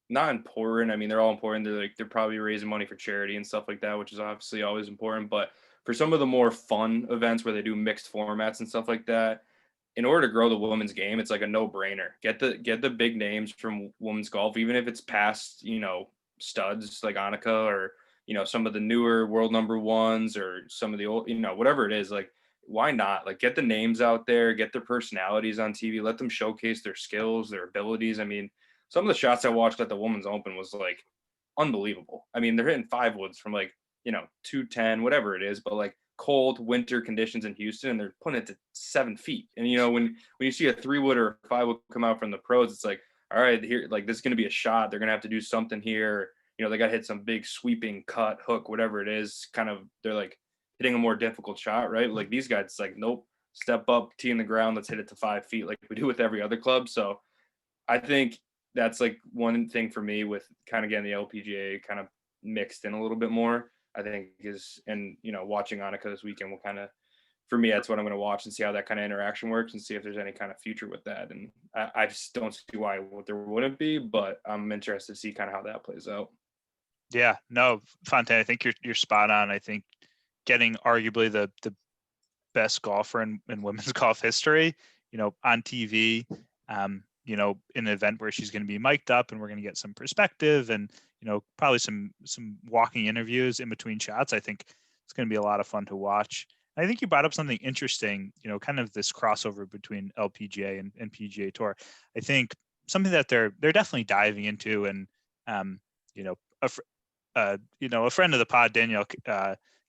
not important. I mean, they're all important. They're probably raising money for charity and stuff like that, which is obviously always important. But for some of the more fun events where they do mixed formats and stuff like that, in order to grow the women's game, it's like a no-brainer. Get the big names from women's golf, even if it's past, studs like Annika or, some of the newer world number ones or some of the old, whatever it is, like, why not? Like, get the names out there, get their personalities on TV, let them showcase their skills, their abilities. I mean, some of the shots I watched at the Women's Open was like unbelievable. I mean, they're hitting 5 woods from like, 210, whatever it is, but like cold winter conditions in Houston, and they're putting it to 7 feet. And when you see a 3 wood or a 5 wood come out from the pros, it's like, all right, here, like, this is going to be a shot. They're going to have to do something here. They got to hit some big sweeping cut, hook, whatever it is. Kind of, they're like hitting a more difficult shot, right? Like these guys, it's like, nope, step up, tee in the ground, let's hit it to 5 feet, like we do with every other club. So I think that's like one thing for me with kind of getting the LPGA kind of mixed in a little bit more, I think is, and watching Annika this weekend will kind of, for me, that's what I'm going to watch and see how that kind of interaction works and see if there's any kind of future with that. And I just don't see why there wouldn't be, but I'm interested to see kind of how that plays out. Yeah, no, Fontaine, I think you're spot on. I think getting arguably the best golfer in women's golf history, on TV, in an event where she's going to be mic'd up and we're going to get some perspective and, probably some walking interviews in between shots. I think it's going to be a lot of fun to watch. I think you brought up something interesting, kind of this crossover between LPGA and PGA Tour. I think something that they're definitely diving into, and a friend of the pod, Danielle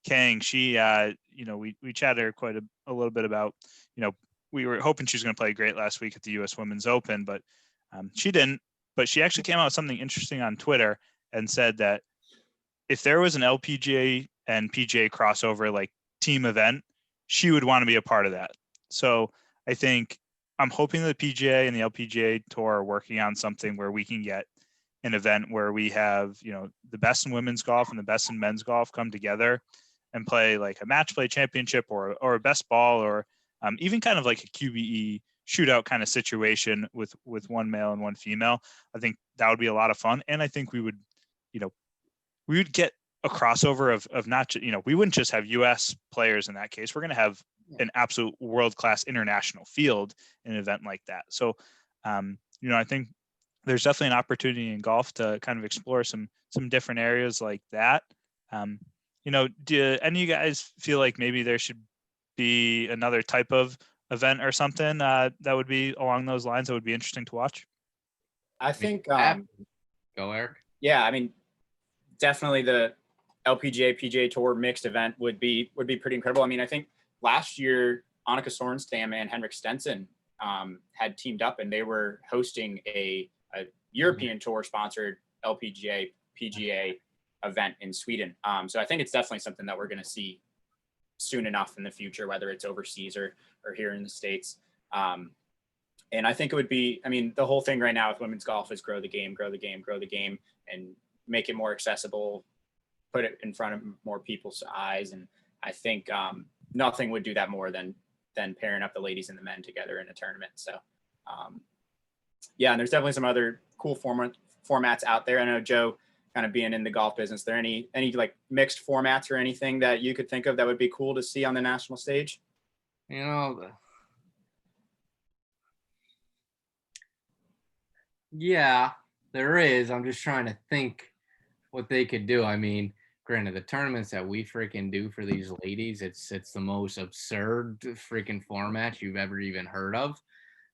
Kang, she we chatted quite a little bit about, we were hoping she was going to play great last week at the U.S. Women's Open, but she didn't. But she actually came out with something interesting on Twitter and said that if there was an LPGA and PGA crossover, like team event, she would want to be a part of that. So I think I'm hoping the PGA and the LPGA Tour are working on something where we can get an event where we have, the best in women's golf and the best in men's golf come together and play like a match play championship or a best ball, or even kind of like a QBE shootout kind of situation with one male and one female. I think that would be a lot of fun. And I think we would get a crossover of not, we wouldn't just have US players in that case. We're going to have an absolute world-class international field in an event like that. So, I think there's definitely an opportunity in golf to kind of explore some different areas like that. Do any of you guys feel like maybe there should be another type of event or something that would be along those lines that would be interesting to watch? I think Go, Eric. Yeah, I mean, definitely the LPGA PGA Tour mixed event would be pretty incredible. I mean, I think last year Annika Sorenstam and Henrik Stenson had teamed up and they were hosting a European Tour sponsored LPGA PGA event in Sweden. So I think it's definitely something that we're going to see soon enough in the future, whether it's overseas or here in the States. And I think it would be, I mean, the whole thing right now with women's golf is grow the game, and make it more accessible, put it in front of more people's eyes. And I think nothing would do that more than pairing up the ladies and the men together in a tournament. So yeah, and there's definitely some other cool formats out there. I know, Joe, kind of being in the golf business, there any like mixed formats or anything that you could think of that would be cool to see on the national stage? You know, yeah, there is. I'm just trying to think what they could do. I mean, granted, the tournaments that we freaking do for these ladies, it's the most absurd freaking format you've ever even heard of.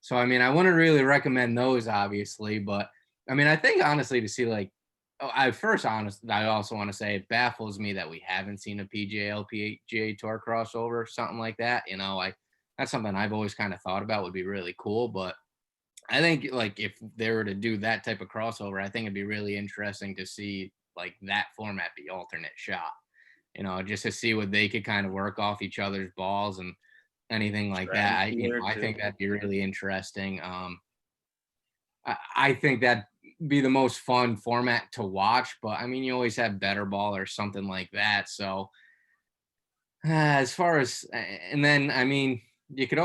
So, I mean, I wouldn't really recommend those, obviously, but I mean, I think honestly to see like, I also want to say it baffles me that we haven't seen a PGA LPGA Tour crossover, something like that. You know, that's something I've always kind of thought about would be really cool. But I think like if they were to do that type of crossover, I think it'd be really interesting to see like that format be alternate shot. You know, just to see what they could kind of work off each other's balls and anything like that. I think that'd be really interesting. I think that'd be the most fun format to watch, but I mean, you always have better ball or something like that. So as far as, and then, I mean, you could,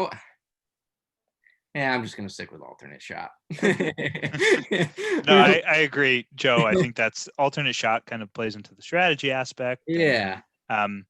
yeah, I'm just going to stick with alternate shot. No, I agree, Joe. I think that's alternate shot kind of plays into the strategy aspect. Yeah. And,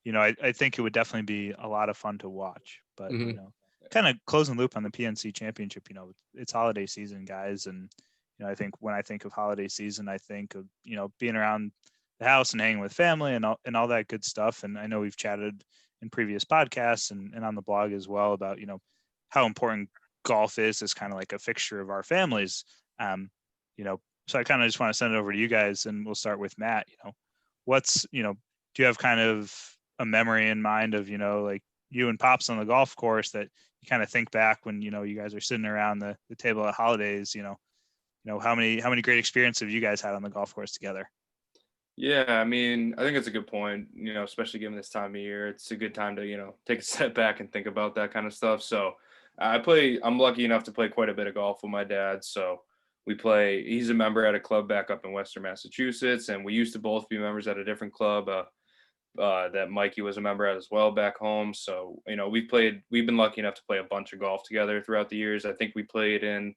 you know, I think it would definitely be a lot of fun to watch, but, Mhm. you know, kind of closing loop on the PNC championship, you know, it's holiday season, guys. And, you know, I think when I think of holiday season, I think of, you know, being around the house and hanging with family and all that good stuff. And I know we've chatted in previous podcasts and on the blog as well about, you know, how important golf is as kind of like a fixture of our families. You know, so I kind of just want to send it over to you guys, and we'll start with Matt. You know, you know, do you have kind of a memory in mind of, you know, like you and Pops on the golf course that you kind of think back when, you know, you guys are sitting around the table at holidays, you know, how many great experiences have you guys had on the golf course together? Yeah, I mean, I think it's a good point, you know, especially given this time of year. It's a good time to, you know, take a step back and think about that kind of stuff. So I'm lucky enough to play quite a bit of golf with my dad. So he's a member at a club back up in Western Massachusetts, and we used to both be members at a different club that Mikey was a member at as well back home. So, you know, we've been lucky enough to play a bunch of golf together throughout the years. I think we played in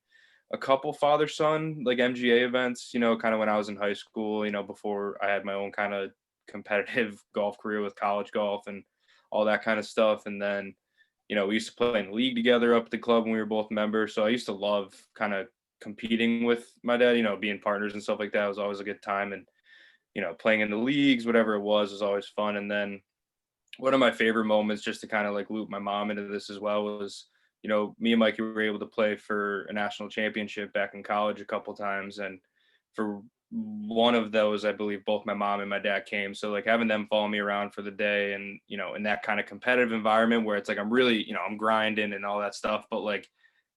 a couple father-son like MGA events, you know, kind of when I was in high school, you know, before I had my own kind of competitive golf career with college golf and all that kind of stuff. And then, you know, we used to play in the league together up at the club when we were both members. So I used to love kind of competing with my dad, you know, being partners and stuff like that was always a good time. And, you know, playing in the leagues, whatever it was always fun. And then one of my favorite moments, just to kind of like loop my mom into this as well, was, you know, me and Mikey were able to play for a national championship back in college a couple times. And for one of those, I believe both my mom and my dad came. So like having them follow me around for the day and, you know, in that kind of competitive environment where it's like, I'm really, you know, I'm grinding and all that stuff, but like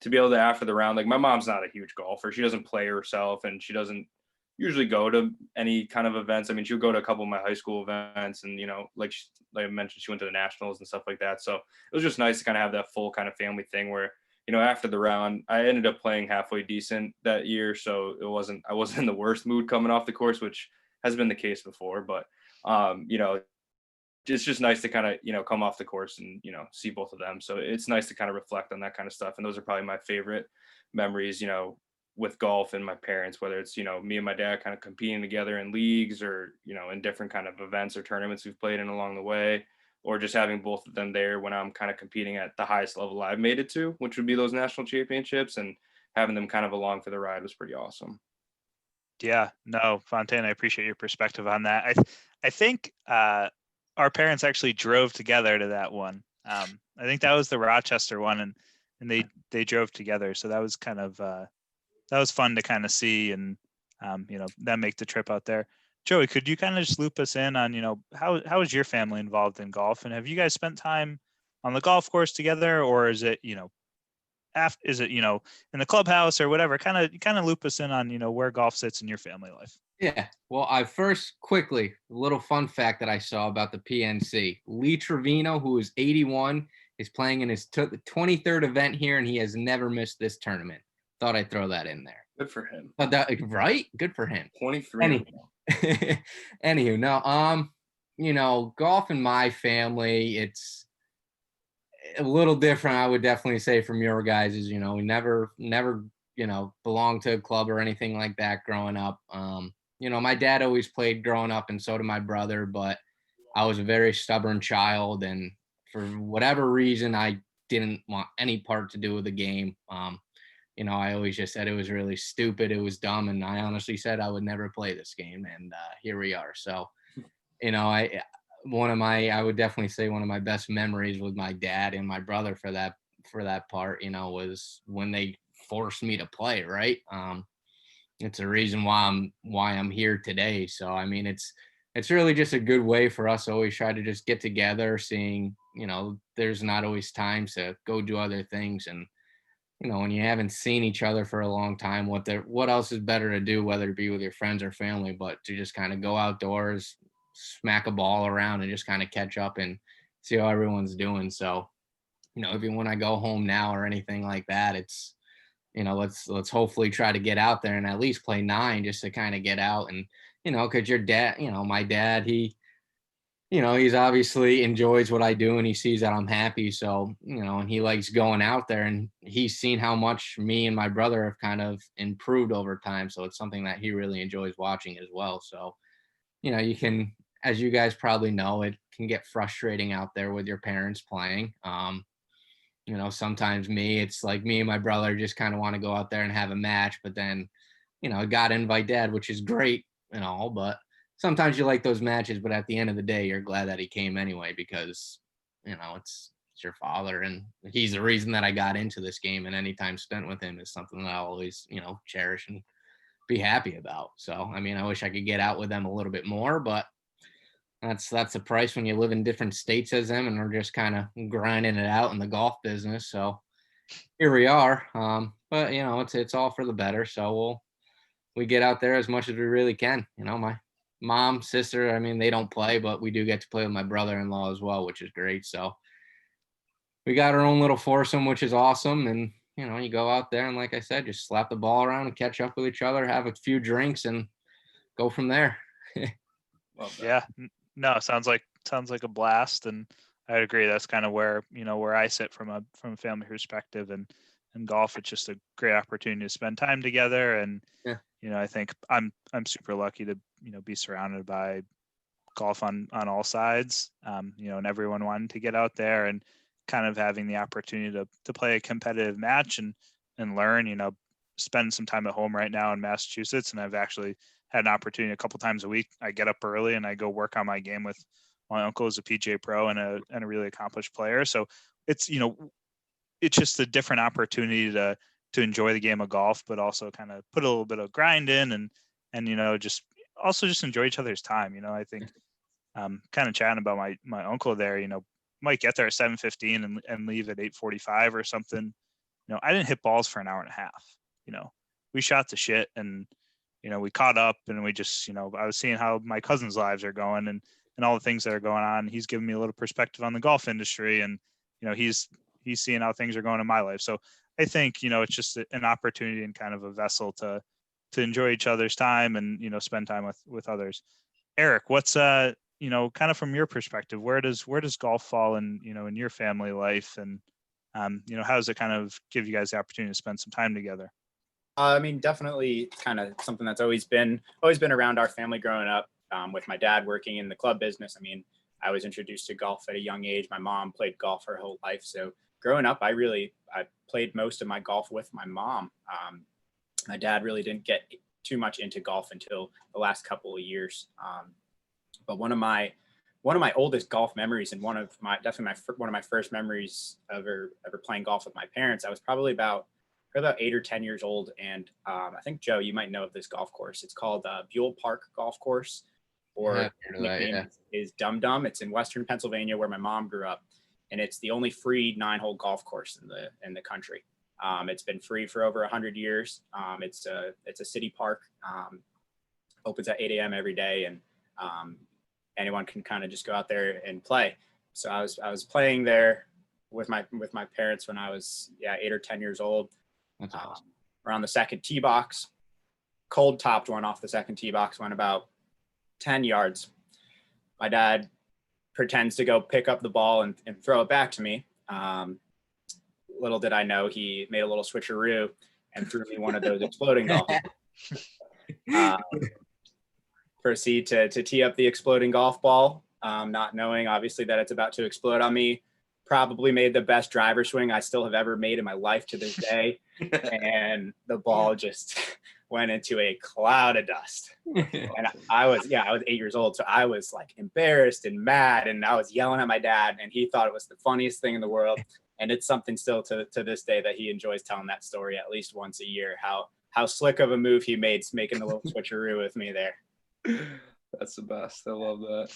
to be able to after the round, like my mom's not a huge golfer. She doesn't play herself and she doesn't usually go to any kind of events. I mean, she'll go to a couple of my high school events and, you know, like I mentioned, she went to the nationals and stuff like that. So it was just nice to kind of have that full kind of family thing where, you know, after the round, I ended up playing halfway decent that year. So I wasn't in the worst mood coming off the course, which has been the case before, but you know, it's just nice to kind of, you know, come off the course and, you know, see both of them. So it's nice to kind of reflect on that kind of stuff. And those are probably my favorite memories, you know, with golf and my parents, whether it's, you know, me and my dad kind of competing together in leagues or, you know, in different kind of events or tournaments we've played in along the way, or just having both of them there when I'm kind of competing at the highest level I've made it to, which would be those national championships, and having them kind of along for the ride was pretty awesome. Yeah, no, Fontaine, I appreciate your perspective on that. I think our parents actually drove together to that one. I think that was the Rochester one, and they drove together. So that was kind of that was fun to kind of see and you know, them make the trip out there. Joey, could you kind of just loop us in on, you know, how is your family involved in golf, and have you guys spent time on the golf course together, or is it, you know, is it, in the clubhouse or whatever? Kind of loop us in on, where golf sits in your family life. Yeah. Well, I first quickly, a little fun fact that I saw about the PNC. Lee Trevino, who is 81, is playing in his 23rd event here, and he has never missed this tournament. Thought I'd throw that in there. Good for him. Right? Good for him. 23. Anywho, no, golf in my family, it's a little different, I would definitely say, from your guys's. We never belonged to a club or anything like that growing up. My dad always played growing up, and so did my brother, but I was a very stubborn child, and for whatever reason, I didn't want any part to do with the game. I always just said it was really stupid, it was dumb, and I honestly said I would never play this game, and here we are. So, I would definitely say one of my best memories with my dad and my brother for that part, was when they forced me to play, right? It's a reason why I'm here today. So, I mean, it's really just a good way for us to always try to just get together, seeing, there's not always times to go do other things. And, when you haven't seen each other for a long time, what else is better to do, whether it be with your friends or family, but to just kind of go outdoors, smack a ball around, and just kind of catch up and see how everyone's doing. So, even when I go home now or anything like that, it's, let's hopefully try to get out there and at least play 9 just to kind of get out. And, because your dad, my dad, he's obviously enjoys what I do, and he sees that I'm happy. So, and he likes going out there, and he's seen how much me and my brother have kind of improved over time. So it's something that he really enjoys watching as well. So, you can, as you guys probably know, it can get frustrating out there with your parents playing. Sometimes it's like me and my brother just kind of want to go out there and have a match, but then, God invite dad, which is great and all, but sometimes you like those matches, but at the end of the day, you're glad that he came anyway, because, it's your father, and he's the reason that I got into this game, and any time spent with him is something that I'll always, cherish and be happy about. So, I mean, I wish I could get out with them a little bit more, but that's the price when you live in different states as them, and we're just kind of grinding it out in the golf business. So here we are. But it's all for the better. So we get out there as much as we really can. My mom, sister, I mean, they don't play, but we do get to play with my brother-in-law as well, which is great. So we got our own little foursome, which is awesome. And you go out there and, like I said, just slap the ball around and catch up with each other, have a few drinks, and go from there. Yeah. No, sounds like a blast, and I agree. That's kind of where I sit from a family perspective, and golf, it's just a great opportunity to spend time together. And yeah. I think I'm super lucky to be surrounded by golf on all sides. And everyone wanting to get out there and kind of having the opportunity to play a competitive match and learn. Spend some time at home right now in Massachusetts, and I've actually had an opportunity a couple times a week. I get up early and I go work on my game with my uncle, who's a PGA pro and a really accomplished player. So it's, it's just a different opportunity to enjoy the game of golf, but also kind of put a little bit of grind in and just enjoy each other's time. I think kind of chatting about my uncle there, might get there at 7:15 and leave at 8:45 or something. I didn't hit balls for an hour and a half. We shot the shit, and we caught up, and we just, I was seeing how my cousins' lives are going and all the things that are going on. He's giving me a little perspective on the golf industry, and, he's seeing how things are going in my life. So I think, it's just an opportunity and kind of a vessel to enjoy each other's time and, spend time with others. Eric, what's, kind of from your perspective, where does golf fall in, in your family life? And, how does it kind of give you guys the opportunity to spend some time together? I mean, definitely kind of something that's always been around our family growing up, with my dad working in the club business. I mean, I was introduced to golf at a young age. My mom played golf her whole life. So growing up, I played most of my golf with my mom. My dad really didn't get too much into golf until the last couple of years. But one of my oldest golf memories, and one of my first memories ever playing golf with my parents, I was probably about 8 or 10 years old. And I think, Joe, you might know of this golf course. It's called Buell Park Golf Course, or nickname is Dum Dum. It's in Western Pennsylvania, where my mom grew up. And it's the only free 9-hole golf course in the country. It's been free for over 100 years. It's a city park. Opens at 8 a.m. every day, and anyone can kind of just go out there and play. So I was playing there with my parents when I was 8 or 10 years old. That's awesome. Around the second tee box, cold topped one off the second tee box, went about 10 yards. My dad pretends to go pick up the ball and throw it back to me. Little did I know he made a little switcheroo and threw me one of those exploding golf. Proceed to tee up the exploding golf ball, not knowing obviously that it's about to explode on me. Probably made the best driver swing I still have ever made in my life to this day. And the ball just went into a cloud of dust. And I was 8 years old. So I was like embarrassed and mad, and I was yelling at my dad, and he thought it was the funniest thing in the world. And it's something still to this day that he enjoys telling that story at least once a year, how slick of a move he made making the little switcheroo with me there. That's the best. I love that.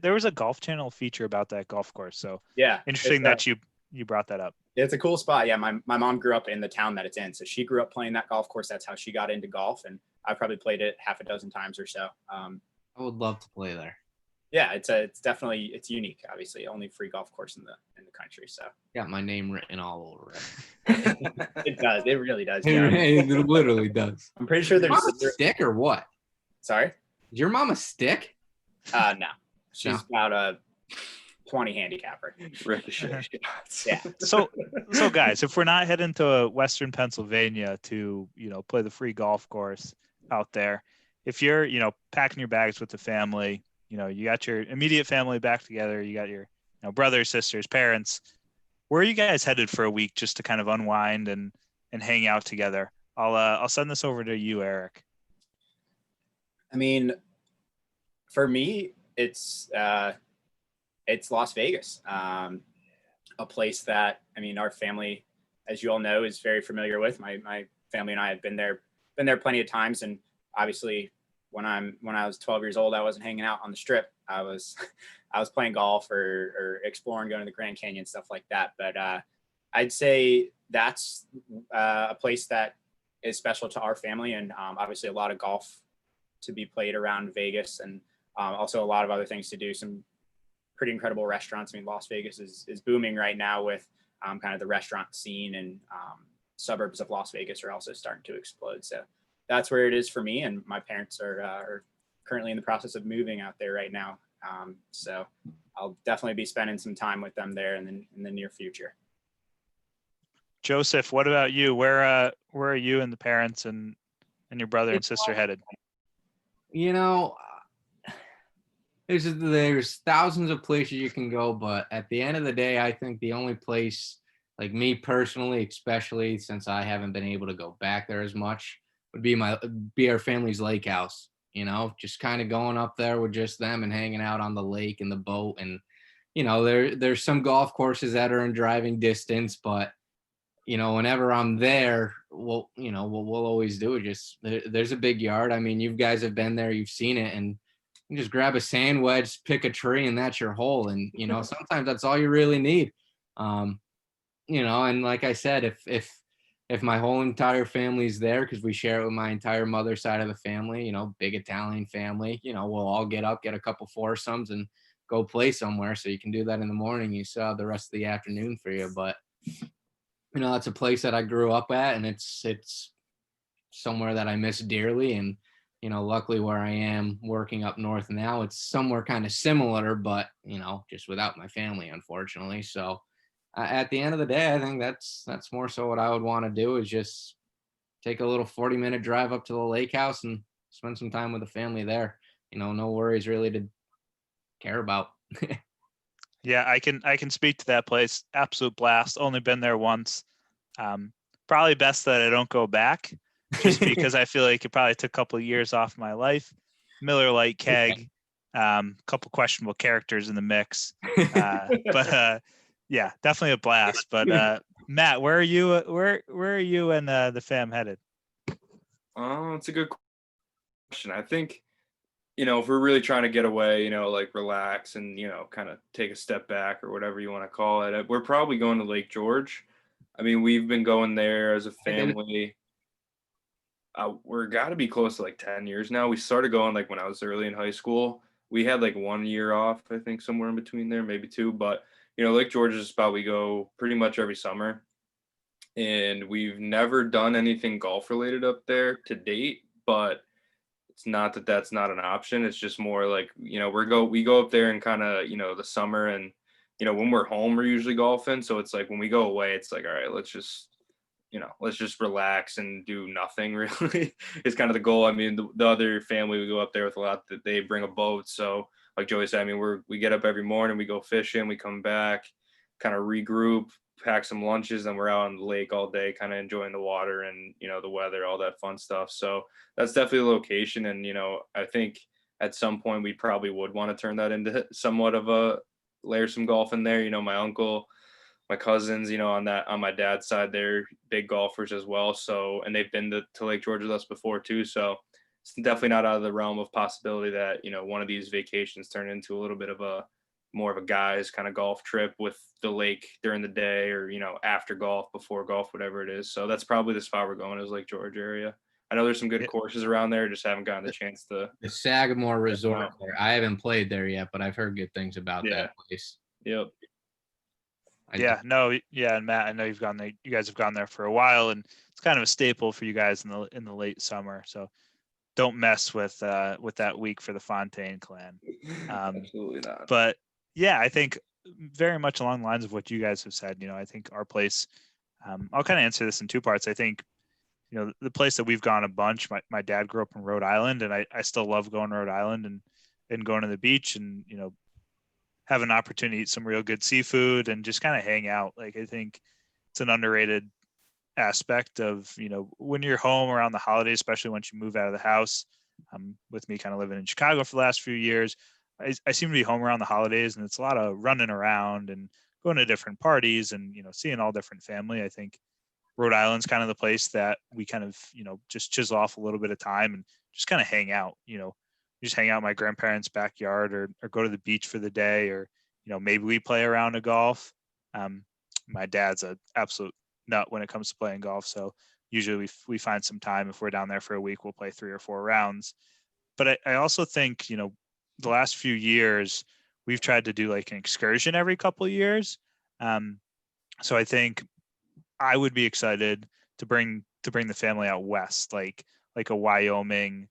There was a Golf Channel feature about that golf course. So yeah, interesting that you brought that up. It's a cool spot. Yeah, my mom grew up in the town that it's in, so she grew up playing that golf course. That's how she got into golf, and I probably played it half a dozen times or so. I would love to play there. Yeah, it's definitely unique. Obviously, only free golf course in the country. So got my name written all over it. It does. It really does. It literally does. I'm pretty sure there's a stick or what? Sorry. Is your mom a stick? No, she's about a 20 handicapper. Yeah. So guys, if we're not heading to Western Pennsylvania to play the free golf course out there, if you're packing your bags with the family, you got your immediate family back together, you got your brothers, sisters, parents, where are you guys headed for a week just to kind of unwind and hang out together? I'll send this over to you, Eric. I mean, for me, it's Las Vegas, a place that our family, as you all know, is very familiar with. My family and I have been there plenty of times, and obviously, when I was 12 years old, I wasn't hanging out on the Strip. I was playing golf or exploring, going to the Grand Canyon, stuff like that. But I'd say that's a place that is special to our family, and obviously a lot of golf to be played around Vegas, and also a lot of other things to do. Some pretty incredible restaurants. Las Vegas is booming right now with kind of the restaurant scene, and suburbs of Las Vegas are also starting to explode. So that's where it is for me. And my parents are currently in the process of moving out there right now. So I'll definitely be spending some time with them there in the near future. Joseph, what about you? Where are you and the parents and your brother and sister headed? There's thousands of places you can go, but at the end of the day, I think the only place, like me personally, especially since I haven't been able to go back there as much, would be our family's lake house. Just kind of going up there with just them and hanging out on the lake and the boat. And there's some golf courses that are in driving distance, but whenever I'm there, what we'll always do is just there's a big yard. You guys have been there, you've seen it, and you just grab a sand wedge, pick a tree, and that's your hole. And sometimes that's all you really need. And like I said, if my whole entire family's there, because we share it with my entire mother's side of the family, big Italian family, we'll all get up, get a couple foursomes, and go play somewhere. So you can do that in the morning. You still have the rest of the afternoon for you. But it's a place that I grew up at, and it's somewhere that I miss dearly. And luckily where I am working up north now, it's somewhere kind of similar, but just without my family, unfortunately. So at the end of the day, I think that's more so what I would want to do, is just take a little 40-minute drive up to the lake house and spend some time with the family there. No worries really to care about. Yeah, I can speak to that place. Absolute blast. Only been there once. Probably best that I don't go back, just because I feel like it probably took a couple of years off my life. Miller Lite keg, couple questionable characters in the mix, but yeah, definitely a blast. But Matt, where are you? Where are you and the fam headed? It's a good question. I think if we're really trying to get away, like relax and, kind of take a step back or whatever you want to call it, we're probably going to Lake George. I mean, we've been going there as a family. We're got to be close to like 10 years now. We started going like when I was early in high school. We had like 1 year off, I think, somewhere in between there, maybe two. But, Lake George is a spot we go pretty much every summer. And we've never done anything golf related up there to date, but it's not that that's not an option. It's just more like, we go up there in kind of, the summer, and, when we're home, we're usually golfing. So it's like when we go away, it's like, all right, let's just relax and do nothing really is kind of the goal. I mean, the other family we go up there with a lot, that they bring a boat. So like Joey said, I mean, we get up every morning, we go fishing, we come back, kind of regroup, pack some lunches, and we're out on the lake all day, kind of enjoying the water and, the weather, all that fun stuff. So that's definitely a location. And, I think at some point we probably would want to turn that into somewhat of a layer some golf in there. My uncle, my cousins, on my dad's side, they're big golfers as well. So, and they've been to Lake George with us before too. So it's definitely not out of the realm of possibility that, one of these vacations turn into a little bit of more of a guys kind of golf trip with the lake during the day, or, after golf, before golf, whatever it is. So that's probably the spot we're going, is Lake George area. I know there's some good courses around there. Just haven't gotten the chance to. The Sagamore Resort there. I haven't played there yet, but I've heard good things about that place. Yep. And Matt, I know you guys have gone there for a while, and it's kind of a staple for you guys in the late summer. So don't mess with that week for the Fontaine clan. Absolutely not. But yeah, I think very much along the lines of what you guys have said. I think our place. I'll kind of answer this in two parts. I think, the place that we've gone a bunch. My dad grew up in Rhode Island, and I still love going to Rhode Island and going to the beach, and have an opportunity to eat some real good seafood and just kind of hang out. Like, I think it's an underrated aspect of, when you're home around the holidays, especially once you move out of the house. With me kind of living in Chicago for the last few years, I seem to be home around the holidays, and it's a lot of running around and going to different parties and, seeing all different family. I think Rhode Island's kind of the place that we kind of, just chisel off a little bit of time and just kind of hang out, just hang out in my grandparents' backyard, or go to the beach for the day, or, maybe we play around of golf. My dad's an absolute nut when it comes to playing golf. So usually we find some time. If we're down there for a week, we'll play 3 or 4 rounds. But I also think, the last few years, we've tried to do like an excursion every couple of years. So I think I would be excited to bring the family out west, like a Wyoming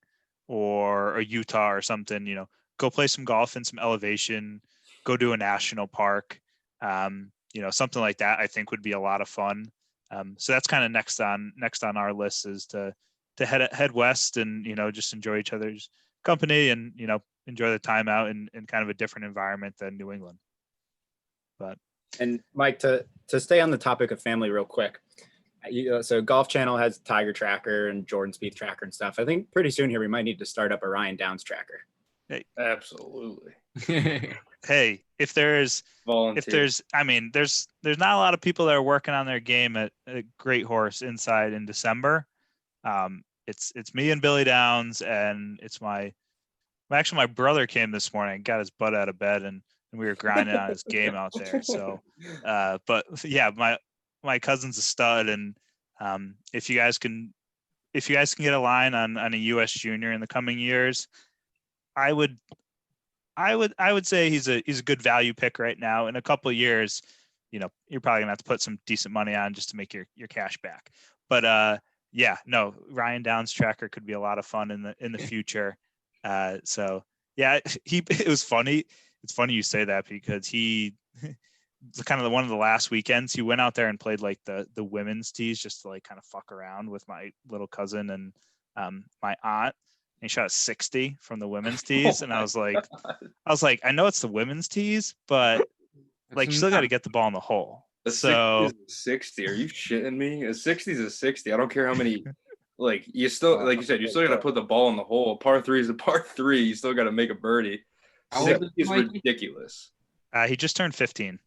or a Utah or something, go play some golf in some elevation, go to a national park, something like that. I think would be a lot of fun. So that's kind of next on our list, is to head west and, just enjoy each other's company and, enjoy the time out in kind of a different environment than New England. And Mike, to stay on the topic of family real quick, so Golf Channel has Tiger Tracker and Jordan Spieth Tracker and stuff. I think pretty soon here we might need to start up a Ryan Downs Tracker. Hey, absolutely. Hey, there's not a lot of people that are working on their game at Great Horse inside in December. It's me and Billy Downs, and it's my brother came this morning, got his butt out of bed, and we were grinding on his game out there. So, but yeah, my cousin's a stud, and if you guys can get a line on a U.S. junior in the coming years, I would say he's a good value pick right now. In a couple of years, you're probably gonna have to put some decent money on just to make your cash back. But Ryan Downs Tracker could be a lot of fun in the future. So yeah, it was funny. It's funny you say that, because he kind of one of the last weekends he went out there and played like the women's tees, just to like kind of fuck around with my little cousin and my aunt. And he shot a 60 from the women's tees, and I was like, I know it's the women's tees, but like you still got to get the ball in the hole. A 60 is a 60. Are you shitting me? A 60 is a 60. I don't care how many. Like, you still, like you said, you still got to put the ball in the hole. Par 3 is a par 3. You still got to make a birdie. 60 is ridiculous. He just turned 15.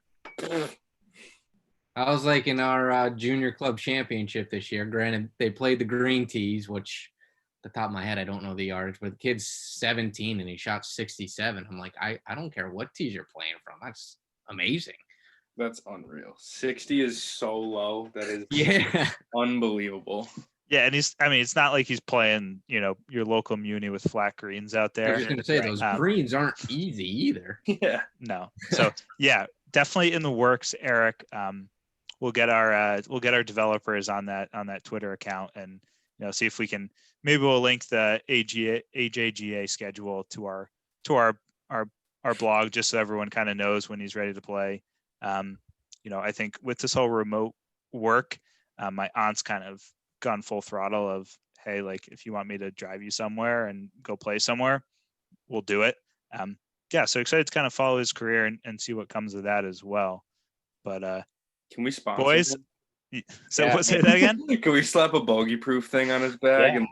I was like in our junior club championship this year. Granted, they played the green tees, which the top of my head, I don't know the yardage, but the kid's 17 and he shot 67. I'm like, I don't care what tees you're playing from. That's amazing. That's unreal. 60 is so low. That is Yeah. unbelievable. Yeah, and it's not like he's playing, your local muni with flat greens out I there. was just gonna say those greens aren't easy either. Yeah. No. So yeah, definitely in the works, Eric. We'll get our developers on that Twitter account and see if we can, maybe we'll link the AJGA schedule to our blog just so everyone kind of knows when he's ready to play. I think with this whole remote work, my aunt's kind of gone full throttle of, hey, like if you want me to drive you somewhere and go play somewhere, we'll do it. So excited to kind of follow his career and see what comes of that as well. But can we sponsor boys him? Say that again. Can we slap a Bogey Proof thing on his bag and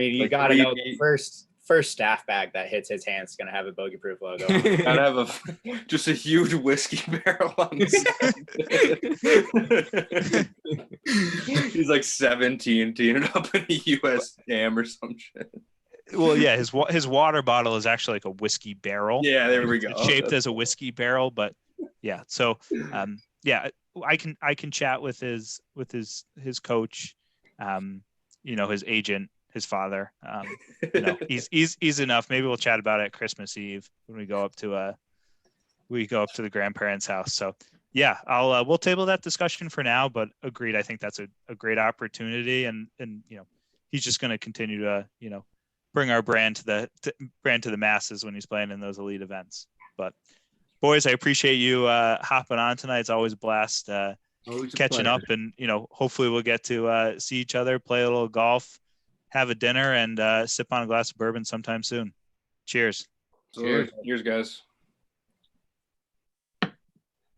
you gotta know the first staff bag that hits his hand is gonna have a Bogey Proof logo on it. Gotta have just a huge whiskey barrel on the side. He's like 17, teeing it up in a US Dam or some shit. Well, yeah, his water bottle is actually like a whiskey barrel. Yeah, there we go. It's shaped as a whiskey barrel, but yeah. So I can chat with his coach, his agent, his father. He's enough. Maybe we'll chat about it at Christmas Eve when we go up to the grandparents' house. So yeah, we'll table that discussion for now, but agreed. I think that's a great opportunity, and he's just going to continue to bring our brand to the masses when he's playing in those elite events. But boys, I appreciate you hopping on tonight. It's always a blast catching up, and hopefully we'll get to see each other, play a little golf, have a dinner, and sip on a glass of bourbon sometime soon. Cheers. Cheers, guys.